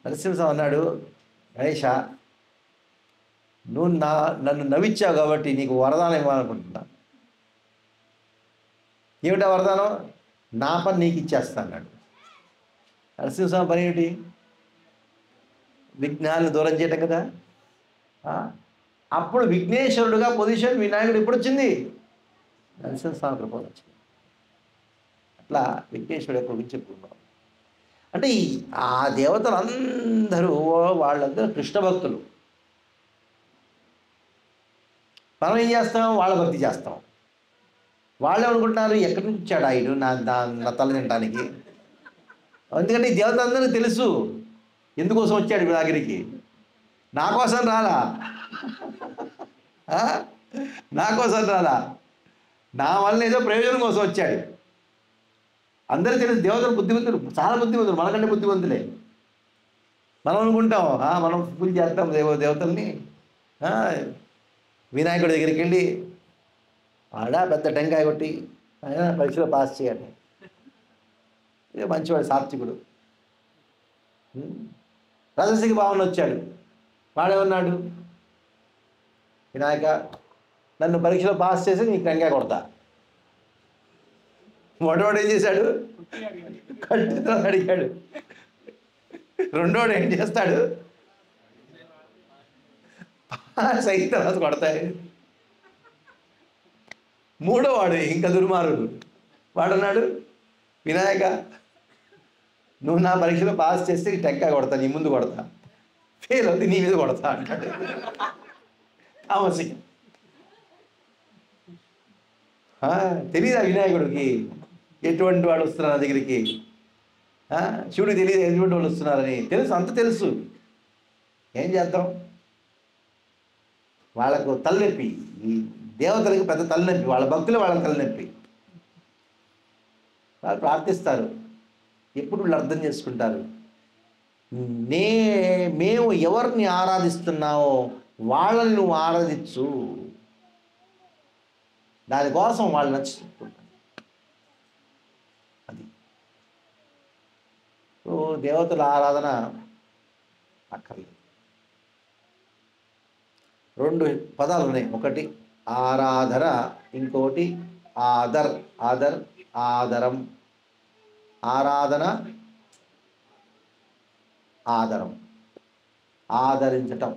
నరసింహస్వామి అన్నాడు, గణేష నువ్వు నన్ను నవ్వించావు కాబట్టి నీకు వరదానం ఇవ్వాలనుకుంటున్నా. ఏమిటా వరదానం? నా పని నీకు ఇచ్చేస్తా అన్నాడు. నరసింహస్వామి పని ఏమిటి? విఘ్నాలను దూరం చేయటం కదా. అప్పుడు విఘ్నేశ్వరుడుగా పొజిషన్ వినాయకుడు ఎప్పుడు వచ్చింది? నరసింహస్వామి కృప వచ్చింది. అట్లా విఘ్నేశ్వరుడు గురించి చెప్పుకున్నాం. అంటే ఆ దేవతలందరూ వాళ్ళందరూ కృష్ణ భక్తులు. మనం ఏం చేస్తాం? వాళ్ళ భక్తి చేస్తాం. వాళ్ళు ఏమనుకుంటున్నారు, ఎక్కడి నుంచి వచ్చాడు ఆయన నా తల తినడానికి? ఎందుకంటే ఈ దేవతలందరికీ తెలుసు ఎందుకోసం వచ్చాడు మీ దగ్గరికి. నా కోసం రాలా, నా కోసం రాలా, నా వల్ల ఏదో ప్రయోజనం కోసం వచ్చాడు. అందరికీ తెలుసు దేవతలు బుద్ధిమంతులు, చాలా బుద్ధిమంతులు, మనకంటే బుద్ధిమంతులే. మనం అనుకుంటాం మనం పూజ చేస్తాం దేవతల్ని. వినాయకుడి దగ్గరికి వెళ్ళి పెద్ద టెంకాయ కొట్టి పరీక్షలో పాస్ చేయాలి. ఇదే మంచివాడు, సాత్వికుడు. రజసిక భావన వచ్చాడు, వాడేమన్నాడు? వినాయక నన్ను పరీక్షలో పాస్ చేసి నీకు టెంకాయ కొడతా. మొదటివాడు ఏం చేశాడు? కట్టుతో అడిగాడు. రెండోడు ఏం చేస్తాడు? పాస్ అయిన తర్వాత కొడతాయి. మూడోవాడు ఇంకా దుర్మార్గుడు, వాడన్నాడు, వినాయక నువ్వు నా పరీక్షలో పాస్ చేస్తే టెంకాయ కొడతా, నీ ముందు కొడతా, ఫెయిల్ అవుతుంది నీ మీద కొడతా అంటాడు. తామసి తెలీదా వినాయకుడికి ఎటువంటి వాడు వస్తున్నారు నా దగ్గరికి? శివుడికి తెలియదు ఎటువంటి వాళ్ళు వస్తున్నారని. తెలుసు, అంత తెలుసు. ఏం చేద్దాం? వాళ్ళకు తలనొప్పి, ఈ దేవతలకు పెద్ద తలనొప్పి, వాళ్ళ భక్తులు వాళ్ళకి తలనొప్పి. వాళ్ళు ప్రార్థిస్తారు. ఎప్పుడు వీళ్ళు అర్థం చేసుకుంటారు, మేము ఎవరిని ఆరాధిస్తున్నావో వాళ్ళని నువ్వు ఆరాధించు, దానికోసం వాళ్ళు నచ్చుకుంటారు. అది దేవతల ఆరాధన అక్కర్లేదు. రెండు పదాలు ఉన్నాయి, ఒకటి ఆరాధన, ఇంకోటి ఆదరం. ఆరాధన, ఆదరం, ఆదరించటం.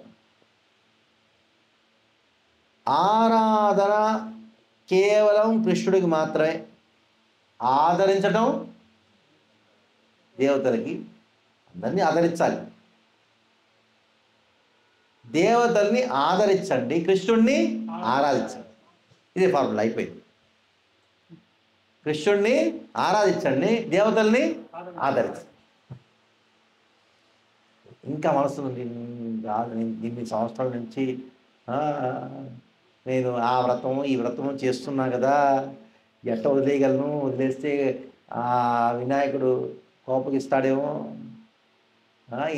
ఆరాధన కేవలం కృష్ణుడికి మాత్రమే, ఆదరించటం దేవతలకి. అందరినీ ఆదరించాలి. దేవతల్ని ఆదరించండి, కృష్ణుడిని ఆరాధించండి. ఇదే ఫార్ములా, అయిపోయింది. కృష్ణుడిని ఆరాధించండి, దేవతల్ని ఆదరించండి. ఇంకా మనసు ఇన్ని సంవత్సరాల నుంచి నేను ఆ వ్రతము ఈ వ్రతము చేస్తున్నా కదా, ఎట్ట వదిలేయగలను, వదిలేస్తే ఆ వినాయకుడు కోపగిస్తాడేమో,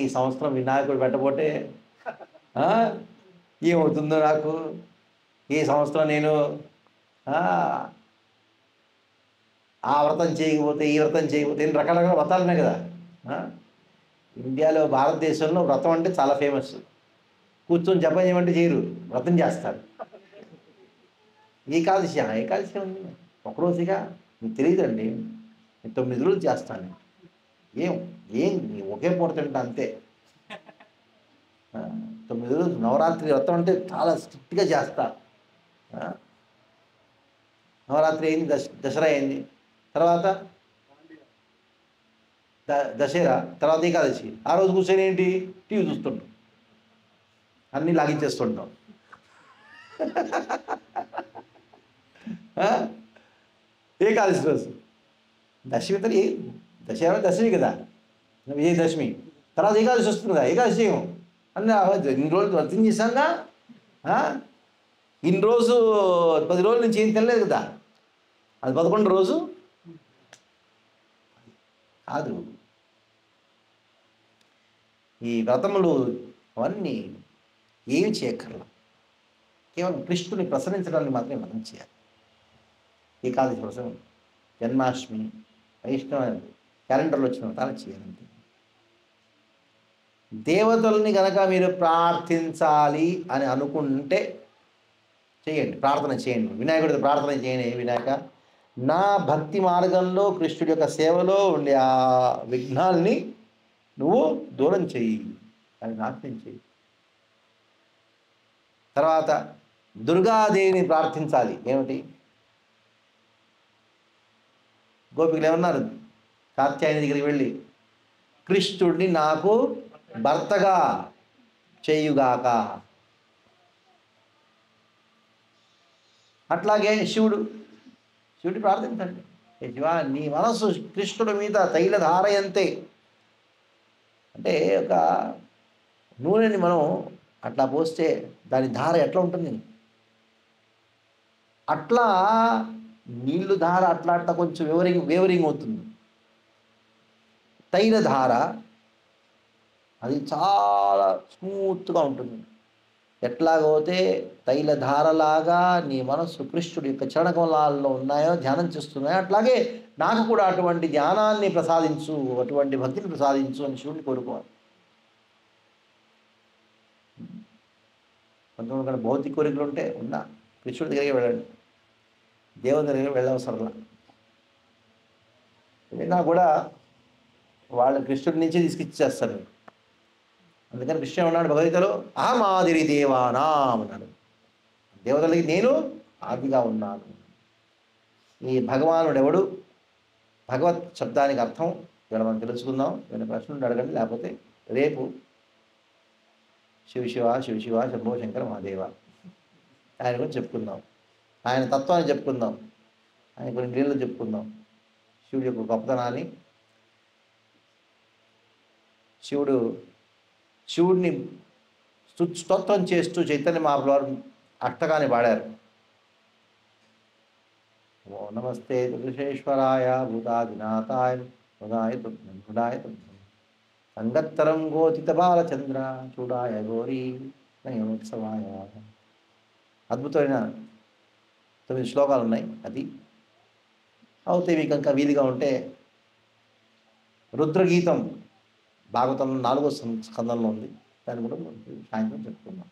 ఈ సంవత్సరం వినాయకుడు పెట్టబోతే ఏమవుతుందో నాకు, ఈ సంవత్సరం నేను ఆ వ్రతం చేయకపోతే ఈ వ్రతం చేయకపోతే ఎన్ని రకరకాల వ్రతాలు ఉన్నాయి కదా. ఇండియాలో, భారతదేశంలో వ్రతం అంటే చాలా ఫేమస్. కూర్చొని జపం చేయమంటే చేయరు, వ్రతం చేస్తారు. ఏకాదశి ఏకాదశి ఉంది ఒకరోజుగా, మీకు తెలియదండి. నేను 9 రోజులు చేస్తాను. ఏం ఏం ఒకే పూట తింటా అంతే. 9 రోజులు నవరాత్రి వ్రతం అంటే చాలా స్ట్రిక్ట్గా చేస్తా. నవరాత్రి అయింది, దసరా అయింది, తర్వాత దసరా, తర్వాత ఏకాదశి. ఆ రోజు కూర్చొని ఏంటి, టీవీ చూస్తుంటాం, అన్నీ లాగించేస్తుంటాం. ఏకాదశి రోజు దశమి, దశమి దశమి కదా, విజయదశమి, తర్వాత ఏకాదశి వస్తుంది కదా, ఏకాదశి చేయం అన్న. ఇన్ని రోజులు వ్రతం చేశాంగా, ఇన్ని రోజు 10 రోజుల నుంచి ఏం తినలేదు కదా, అది 11 రోజు కాదు. ఈ వ్రతములు అవన్నీ ఏమి చేయక్కర్లా, కేవలం కృష్ణుని ప్రసరించడానికి మాత్రమే మనం చేయాలి. ఏకాదశి వ్రతం, జన్మాష్టమి, వైష్ణవ క్యాలెండర్లో వచ్చిన వ్రతాలు చేయాలంటే. దేవతల్ని కనుక మీరు ప్రార్థించాలి అని అనుకుంటే చేయండి, ప్రార్థన చేయండి. వినాయకుడితో ప్రార్థన చేయండి, వినాయక నా భక్తి మార్గంలో కృష్ణుడి యొక్క సేవలో ఉండే ఆ విఘ్నాల్ని నువ్వు దూరం చెయ్యి అని నాట్యం చెయ్యి. తర్వాత దుర్గాదేవిని ప్రార్థించాలి. ఏమిటి, గోపికలు ఏమన్నారు, కాత్యాయని దగ్గరికి వెళ్ళి కృష్ణుడిని నాకు భర్తగా చేయుగాక. అట్లాగే శివుడి ప్రార్థించండి, శివ నీ మనస్సు కృష్ణుడి మీద తైలధారయంతే. అంటే ఒక నూనెని మనం అట్లా పోస్తే దాని ధార ఎట్లా ఉంటుంది, అట్లా నీళ్ళు ధార అట్లా అట్లా కొంచెం వేవరింగ్ అవుతుంది. తైలధార అది చాలా స్మూత్గా ఉంటుంది. ఎట్లాగైతే తైలధారలాగా నీ మనస్సు కృష్ణుడి యొక్క చరణకమలాల్లో ఉన్నాయో, ధ్యానం చేస్తున్నాయో, అట్లాగే నాకు కూడా అటువంటి ధ్యానాన్ని ప్రసాదించు, అటువంటి భక్తిని ప్రసాదించు అని శివుడిని కోరుకోవాలి. కొంతమంది భౌతిక కోరికలు ఉంటే ఉన్నా కృష్ణుడి దగ్గరికి వెళ్ళండి, దేవుని దగ్గరికి వెళ్ళవసరంలా. వెళ్ళినా కూడా వాళ్ళు కృష్ణుడి నుంచి తీసుకొచ్చేస్తారు. అందుకని కృష్ణ ఉన్నాడు భగవద్గీతలో, అహమాదిరి దేవానాం అన్నాడు. దేవతలకి నేను ఆదిగా ఉన్నాను. ఈ భగవానుడు ఎవడు, భగవత్ శబ్దానికి అర్థం ఇవాళ మనం తెలుసుకుందాం. ఏమైనా ప్రశ్నలు అడగండి, లేకపోతే రేపు శివ శివ శివ శివ శంభో శంకర మహాదేవ ఆయన గురించి చెప్పుకుందాం, ఆయన తత్వాన్ని చెప్పుకుందాం, ఆయన కొన్ని నీళ్ళు చెప్పుకుందాం, శివుడి యొక్క గొప్పతనాన్ని. శివుడిని స్తోత్రం చేస్తూ చైతన్య మహాప్రభువారు అష్టకాన్ని పాడారు. ఓ నమస్తే విశ్వేశ్వరాయ భూతాదినాథాయ హృదాయ హృదాయ సంగత్తరం గోతిత బాలచంద్ర చూడాయ గౌరీ నయోత్సవాయ. అద్భుతమైన 9 శ్లోకాలు ఉన్నాయి. అది అవుతే మీకు ఇంకా వీలుగా ఉంటే రుద్రగీతం భాగవతం 4వ స్కందంలో ఉంది, దాన్ని కూడా సాయంత్రం చెప్పుకుందాం.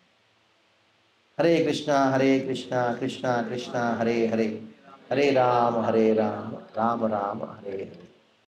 హరే కృష్ణ కృష్ణ కృష్ణ హరే హరే, హరే రామ రామ రామ హరే హరే.